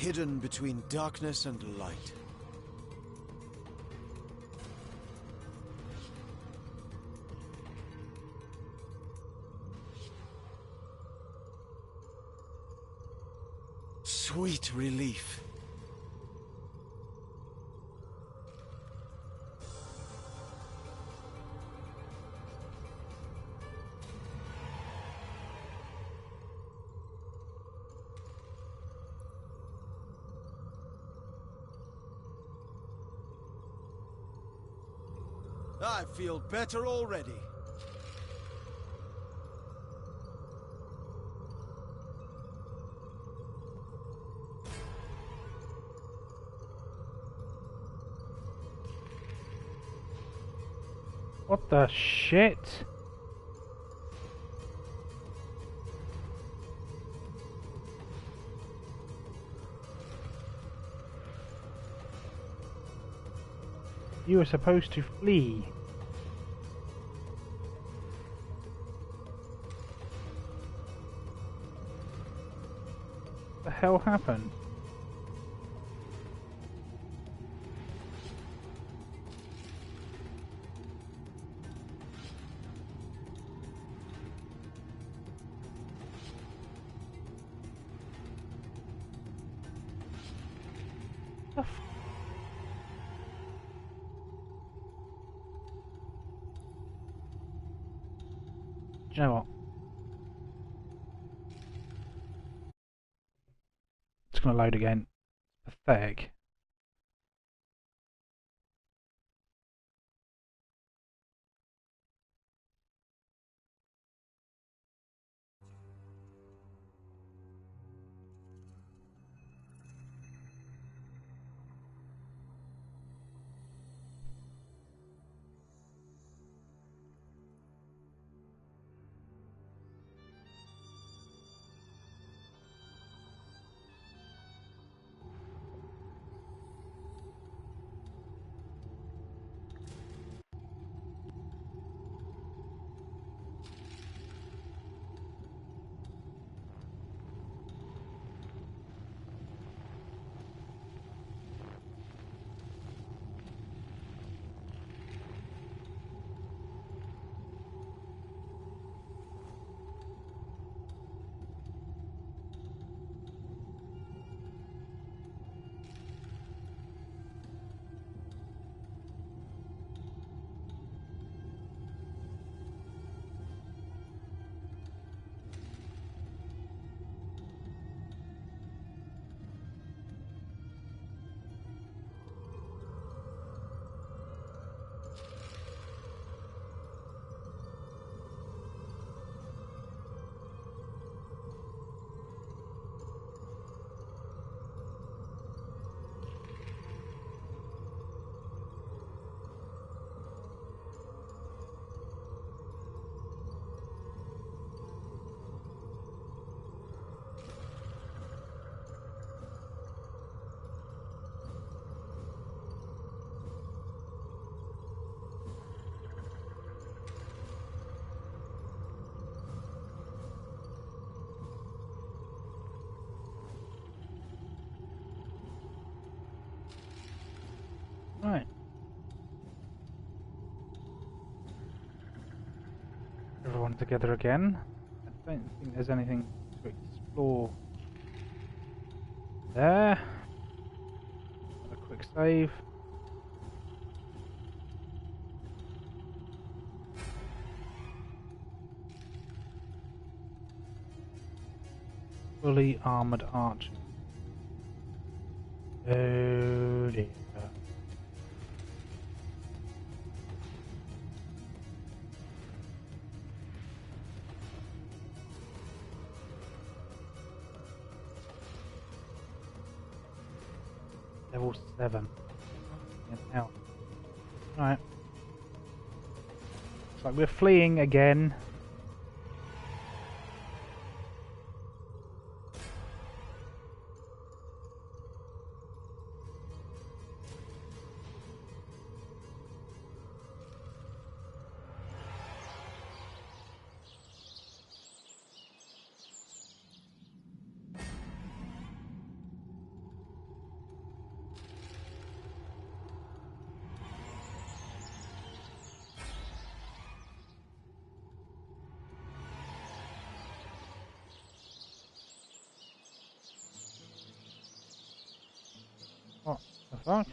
hidden between darkness and light. Sweet relief. I feel better already. What the shit? You were supposed to flee. What the hell happened? Do you know what? It's gonna load again. Pathetic. Right. Everyone together again. I don't think there's anything to explore there. A quick save. Fully armored archers. Oh dear. Level 7. Now. Alright. Looks like we're fleeing again. What the fuck?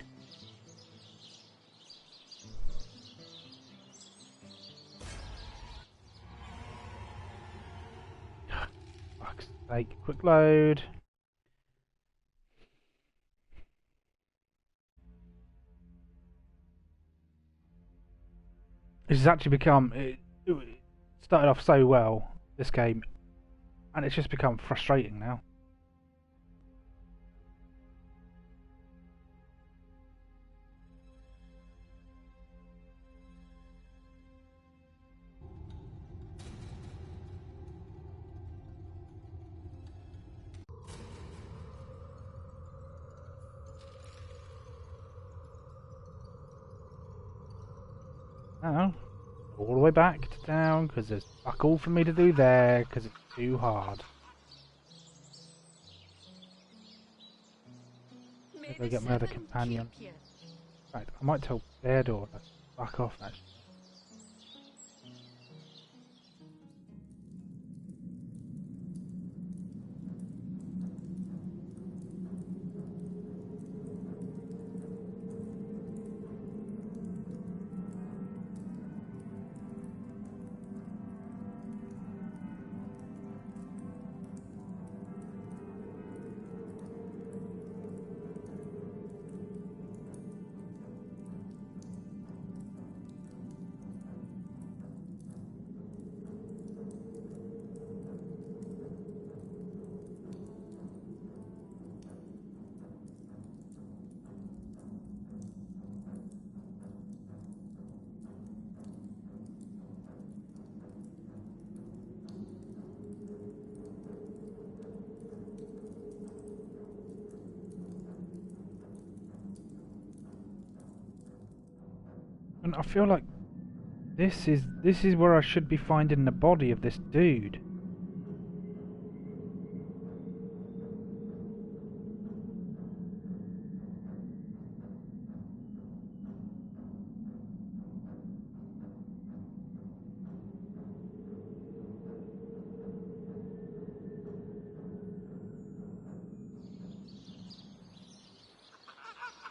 Fuck's sake. Quick load. This has actually become... It started off so well, this game, and it's just become frustrating now. Now, all the way back to town, because there's fuck all for me to do there, because it's too hard. Go get my other companion. Right, I might tell Beardor to fuck off actually. And I feel like this is where I should be finding the body of this dude.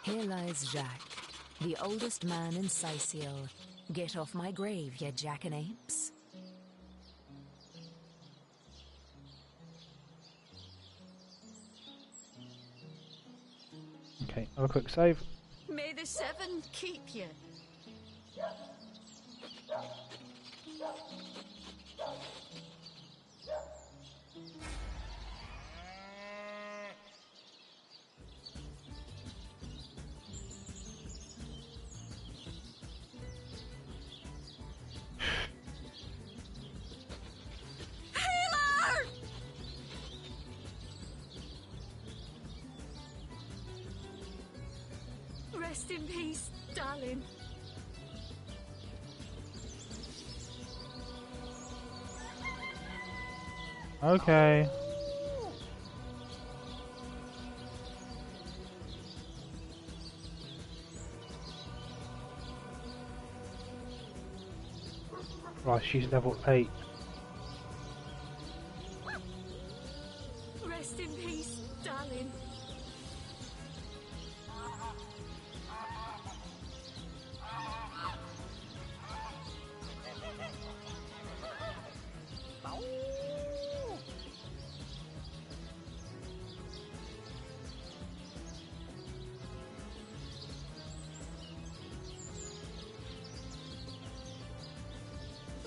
Here lies Jacques, the oldest man in Sicil. Get off my grave, ye jackanapes. Okay, have a quick save. May the seven keep you. Rest in peace, darling. Okay. Right, she's level 8. Rest in peace, darling.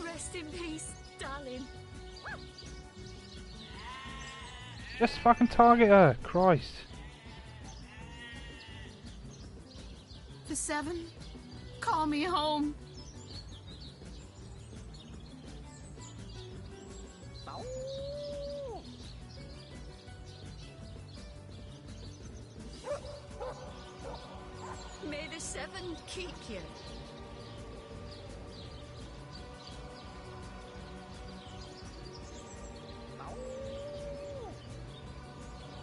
Rest in peace, darling. Just fucking target her, Christ. The seven, call me home. May the seven keep you.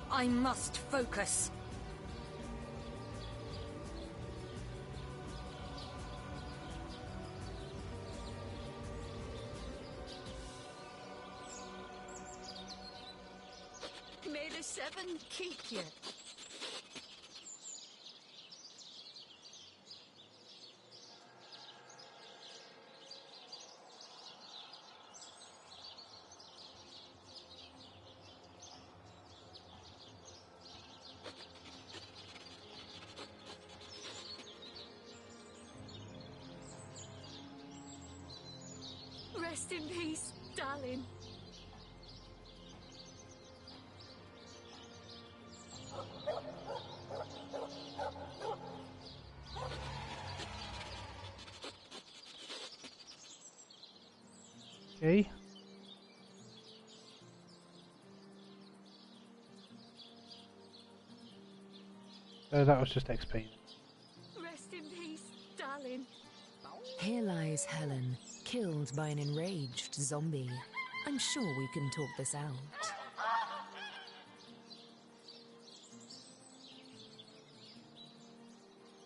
I must focus. May the seven keep you. Rest in peace, darling. Okay. So that was just XP. Rest in peace, darling. Here lies Helen, killed by an enraged zombie. I'm sure we can talk this out.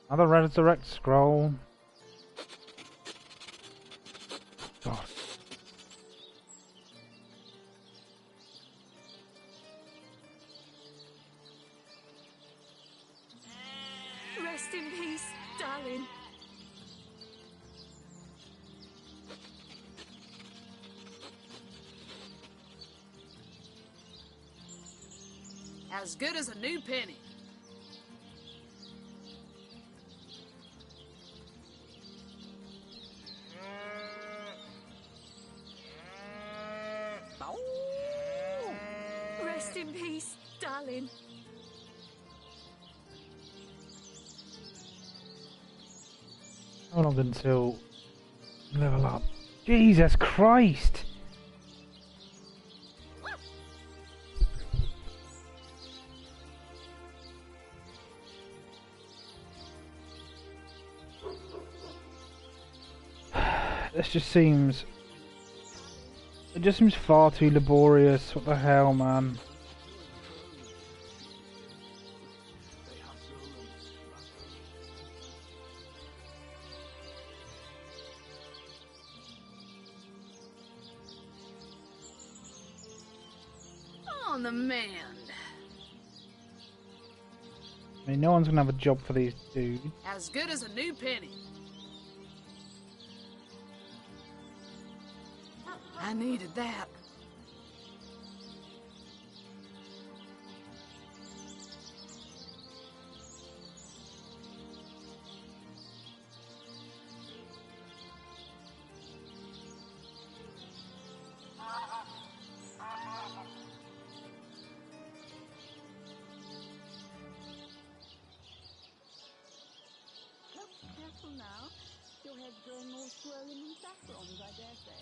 Another resurrect scroll. God. Rest in peace, darling. As good as a new penny. Rest in peace, darling. How long until level up? Jesus Christ! This just seems... It just seems far too laborious. What the hell, man? On the mend. I mean, no one's gonna have a job for these dudes. As good as a new penny. I needed that. Careful now. Your head's growing more swollen than saffrons, I dare say.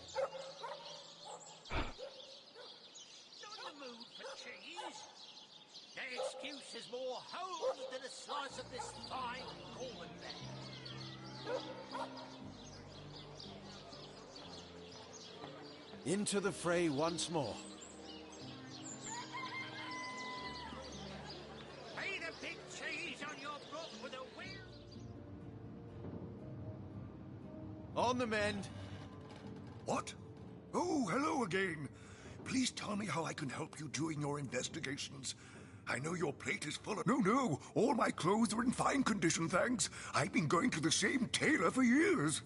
Not in the mood for cheese. That excuse is more holes than a slice of this fine corn Into the fray once more. Made a big cheese on your brook with a wheel. On the mend. What? Oh, hello again. Please tell me how I can help you during your investigations. I know your plate is full of... No, all my clothes are in fine condition, thanks. I've been going to the same tailor for years.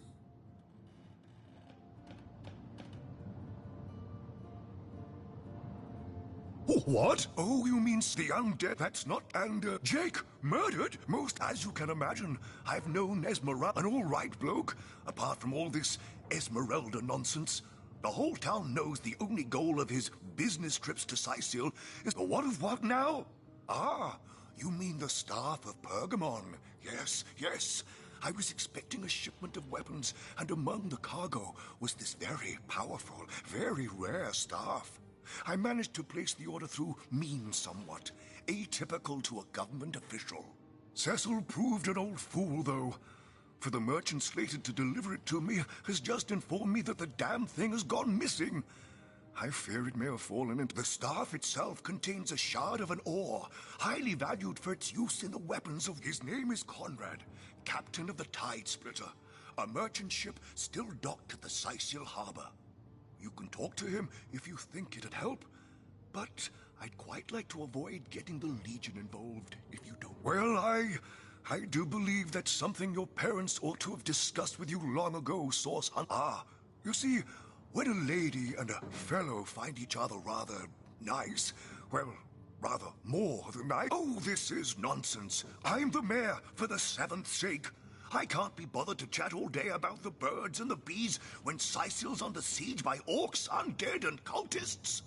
Oh, what? Oh, you mean the undead? That's not... And, Jake, murdered? Most, as you can imagine. I've known Esmeralda, an all-right bloke. Apart from all this Esmeralda nonsense. The whole town knows the only goal of his business trips to Sicil is... What now? Ah, you mean the staff of Pergamon. Yes. I was expecting a shipment of weapons, and among the cargo was this very powerful, very rare staff. I managed to place the order through means somewhat, atypical to a government official. Cecil proved an old fool, though. For the merchant slated to deliver it to me has just informed me that the damn thing has gone missing. I fear it may have fallen into... The staff itself contains a shard of an ore, highly valued for its use in the weapons of... His name is Conrad, captain of the Tide Splitter, a merchant ship still docked at the Sicil harbor. You can talk to him if you think it'd help, but I'd quite like to avoid getting the Legion involved, if you don't... Well, I do believe that's something your parents ought to have discussed with you long ago, Source Hunt. Ah, you see, when a lady and a fellow find each other rather nice, well, rather more than nice... Oh, this is nonsense. I'm the mayor for the 7th sake. I can't be bothered to chat all day about the birds and the bees when Sicil's under siege by orcs, undead, and cultists.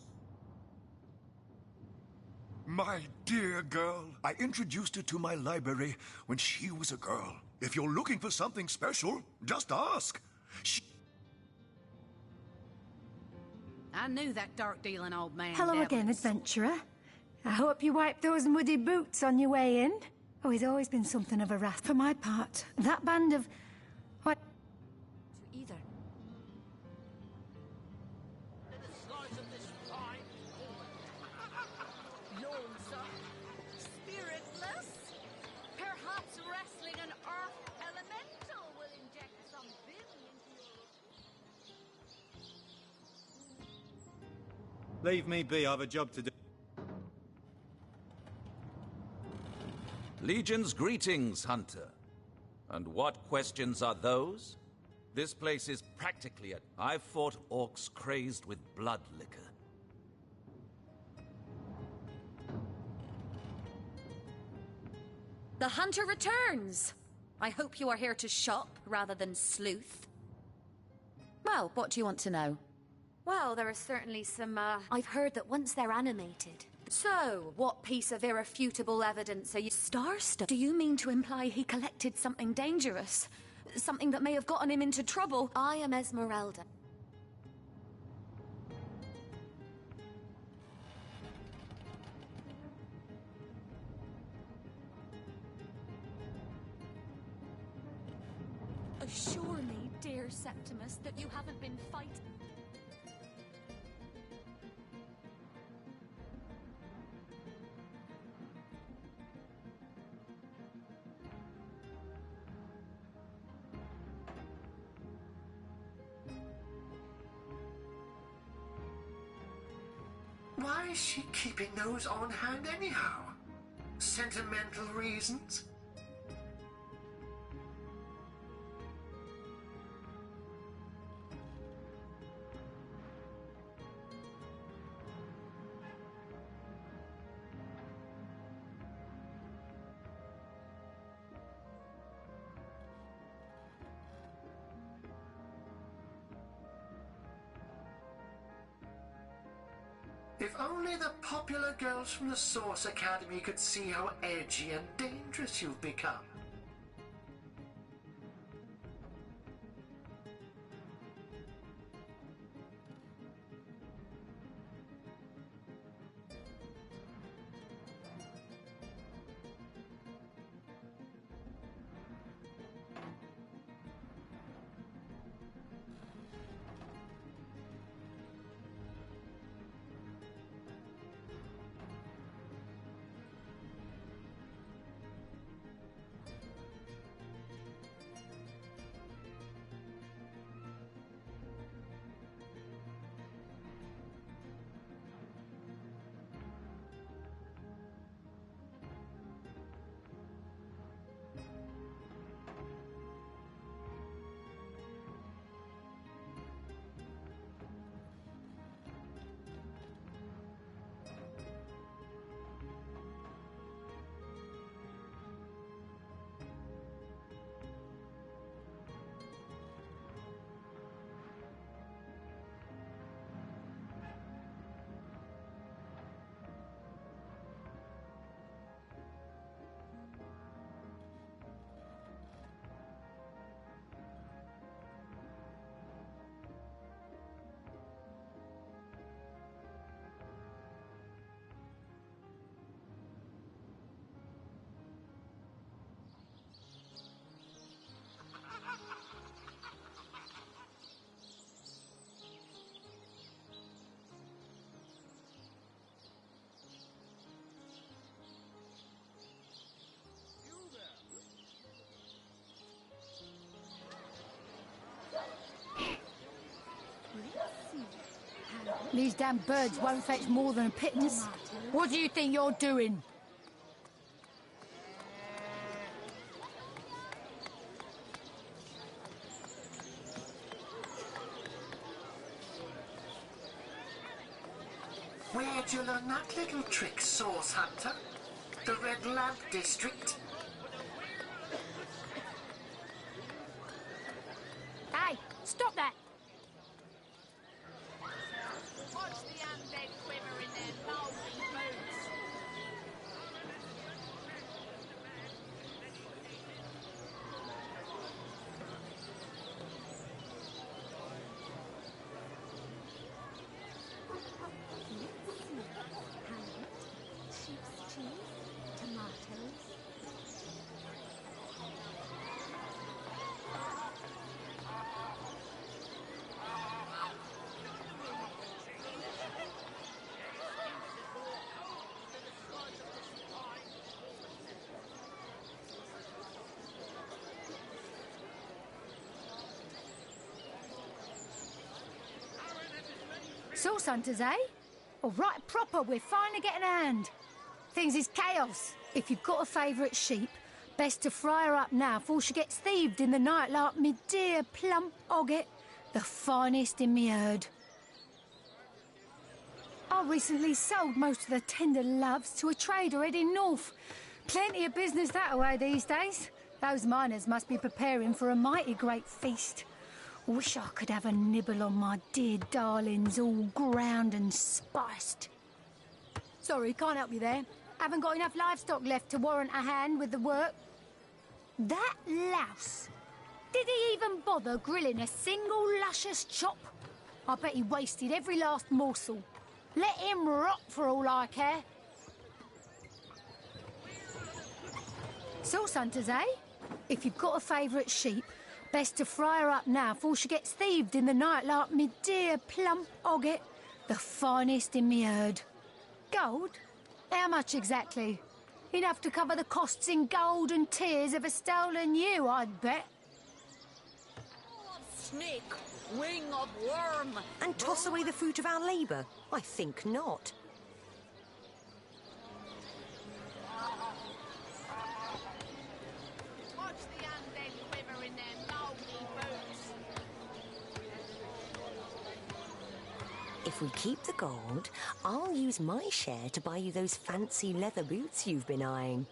My dear girl, I introduced her to my library when she was a girl. If you're looking for something special, just ask. I knew that dark-dealing old man. Hello again, adventurer. I hope you wiped those muddy boots on your way in. Oh, he's always been something of a wrath. For my part, that band of... what? To either. Spiritless? Perhaps wrestling an earth elemental will inject some vim into your... Leave me be, I've a job to do. Legion's greetings, Hunter. And what questions are those? This place is practically a... I've fought orcs crazed with blood liquor. The hunter returns! I hope you are here to shop rather than sleuth. Well, what do you want to know? Well, there are certainly some, I've heard that once they're animated. So, what piece of irrefutable evidence are you... Starstuff? Do you mean to imply he collected something dangerous? Something that may have gotten him into trouble? I am Esmeralda. Assure me, dear Septimus, that you haven't been fighting... Why is she keeping those on hand anyhow? Sentimental reasons? If only the popular girls from the Source Academy could see how edgy and dangerous you've become. These damn birds won't fetch more than a pittance. What do you think you're doing? Where'd you learn that little trick, Source Hunter? The Red Lamp District? Stop that! Watch the undead quiver in their lousy boots. Sheep's cheese, tomatoes. Source hunters, eh? All right, proper, we're finally getting a hand. Things is chaos. If you've got a favourite sheep, best to fry her up now before she gets thieved in the night like me dear plump Ogget, the finest in me herd. I recently sold most of the tender loves to a trader heading north. Plenty of business that way these days. Those miners must be preparing for a mighty great feast. Wish I could have a nibble on my dear darlings, all ground and spiced. Sorry, can't help you there. Haven't got enough livestock left to warrant a hand with the work. That louse! Did he even bother grilling a single luscious chop? I bet he wasted every last morsel. Let him rot for all I care. Source hunters, eh? If you've got a favourite sheep, best to fry her up now before she gets thieved in the night like me dear plump Ogget, the finest in me herd. Gold? How much exactly? Enough to cover the costs in gold and tears of a stolen ewe, I'd bet. Snake, wing of worm. And toss away the fruit of our labour? I think not. Watch the undead quiver in their lousy boots. If we keep the gold, I'll use my share to buy you those fancy leather boots you've been eyeing.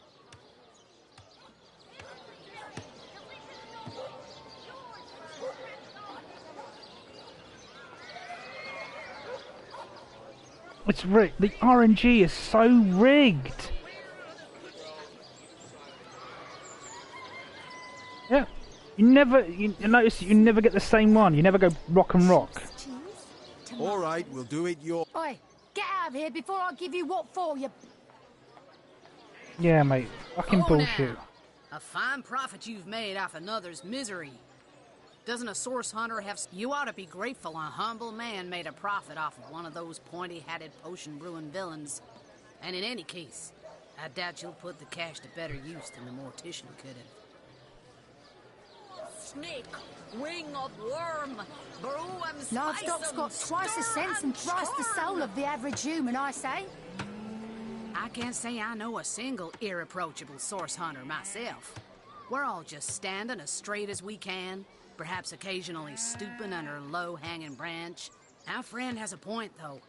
It's rigged. The RNG is so rigged. Yeah. You notice you never get the same one. You never go rock and rock. All right, we'll do it your... Oi, get out of here before I give you what for, you... Yeah, mate. Fucking Oh, bullshit. now. A fine profit you've made off another's misery. Doesn't a source hunter have... You ought to be grateful a humble man made a profit off of one of those pointy-hatted potion-brewing villains. And in any case, I doubt you'll put the cash to better use than the mortician could have. Snake, wing of worm, brew and Livestock's got twice the sense and thrice the soul of the average human, I say. I can't say I know a single irreproachable source hunter myself. We're all just standing as straight as we can, perhaps occasionally stooping under a low-hanging branch. Our friend has a point, though.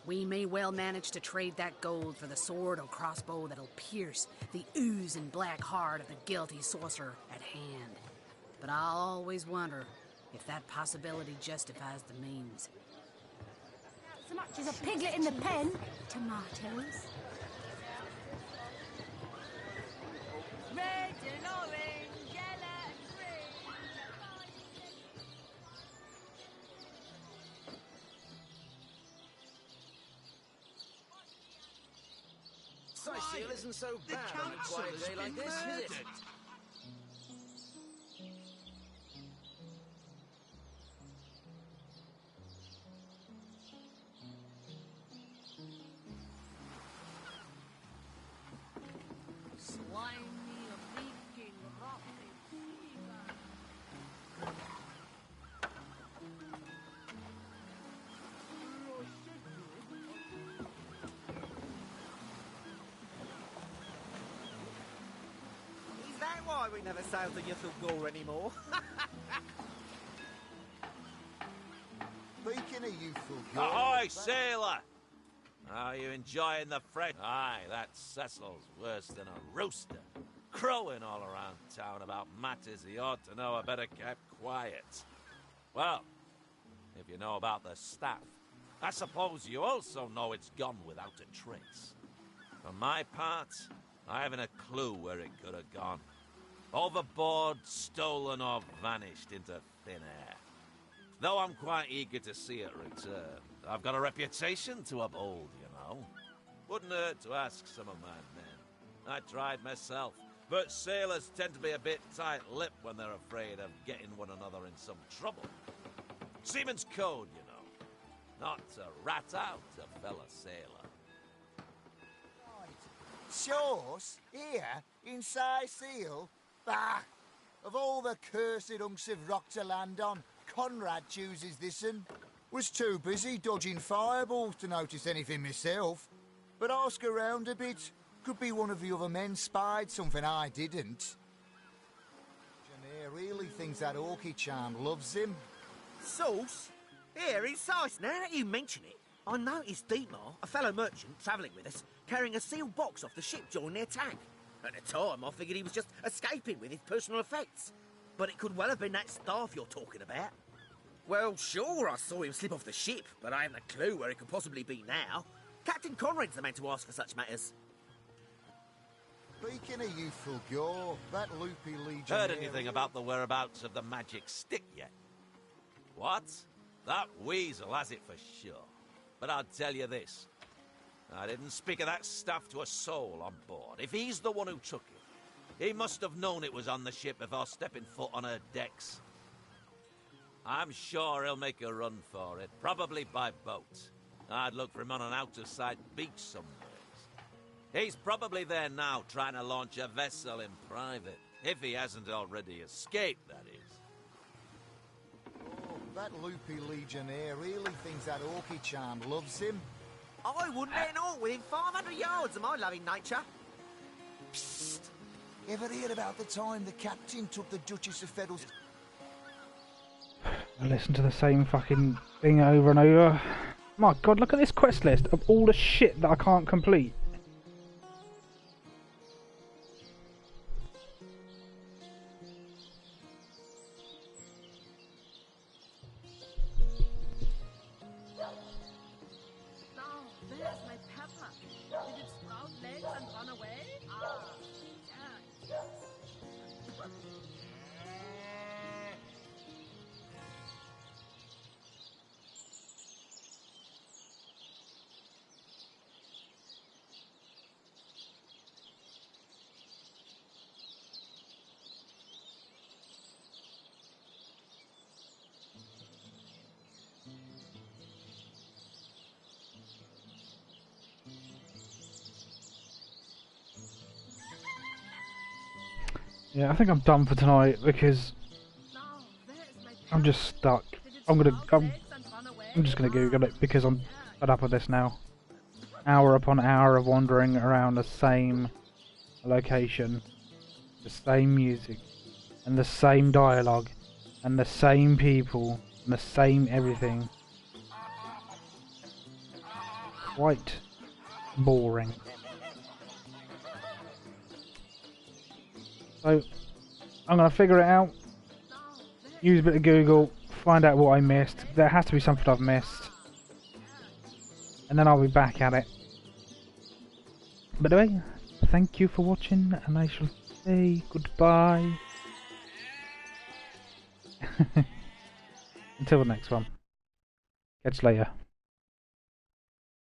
We may well manage to trade that gold for the sword or crossbow that'll pierce the oozing black heart of the guilty sorcerer at hand. But I'll always wonder if that possibility justifies the means. So much as a piglet in the pen. Tomatoes. Red and orange, yellow and green. Sightseal isn't so bad on a quiet day like this, is it? Is that why we never sail to Yuthel Gore anymore? Speaking of youthful gore... Ahoy, sailor! Are you enjoying the fresh... Aye, that Cecil's worse than a rooster. Crowing all around town about matters he ought to know are better kept quiet. Well, if you know about the staff, I suppose you also know it's gone without a trace. For my part, I haven't a clue where it could have gone. Overboard, stolen, or vanished into thin air. Though I'm quite eager to see it return. I've got a reputation to uphold, you know. Wouldn't hurt to ask some of my men. I tried myself, but sailors tend to be a bit tight-lipped when they're afraid of getting one another in some trouble. Seaman's code, you know. Not to rat out a fellow sailor. Shores? Here? In Seal? Bah! Of all the cursed hunks of rock to land on, Conrad chooses this one. Was too busy dodging fireballs to notice anything myself. But ask around a bit. Could be one of the other men spied something I didn't. Janeer really thinks that Orky charm loves him. Sauce? Here, in Sice, now that you mention it, I noticed Dietmar, a fellow merchant travelling with us, carrying a sealed box off the ship during the attack. At the time, I figured he was just escaping with his personal effects. But it could well have been that staff you're talking about. Well, sure, I saw him slip off the ship, but I haven't a clue where he could possibly be now. Captain Conrad's the man to ask for such matters. Speaking of youthful gore, that loopy legionnaire... Heard anything about the whereabouts of the magic stick yet? What? That weasel has it for sure. But I'll tell you this. I didn't speak of that stuff to a soul on board. If he's the one who took it, he must have known it was on the ship before stepping foot on her decks. I'm sure he'll make a run for it, probably by boat. I'd look for him on an out-of-sight beach somewhere. He's probably there now, trying to launch a vessel in private. If he hasn't already escaped, that is. Oh, that loopy legionnaire really thinks that Orky charm loves him. I wouldn't let naught within 500 yards of my loving nature. Psst! Ever hear about the time the captain took the Duchess of Feddle's... I listen to the same fucking thing over and over. My god, look at this quest list of all the shit that I can't complete. Yeah, I think I'm done for tonight because I'm just stuck. I'm just gonna Google it because I'm fed up with this now. Hour upon hour of wandering around the same location, the same music, and the same dialogue, and the same people, and the same everything. Quite boring. So, I'm going to figure it out, use a bit of Google, find out what I missed. There has to be something I've missed. And then I'll be back at it. But anyway, thank you for watching, and I shall say goodbye. Until the next one. Catch you later.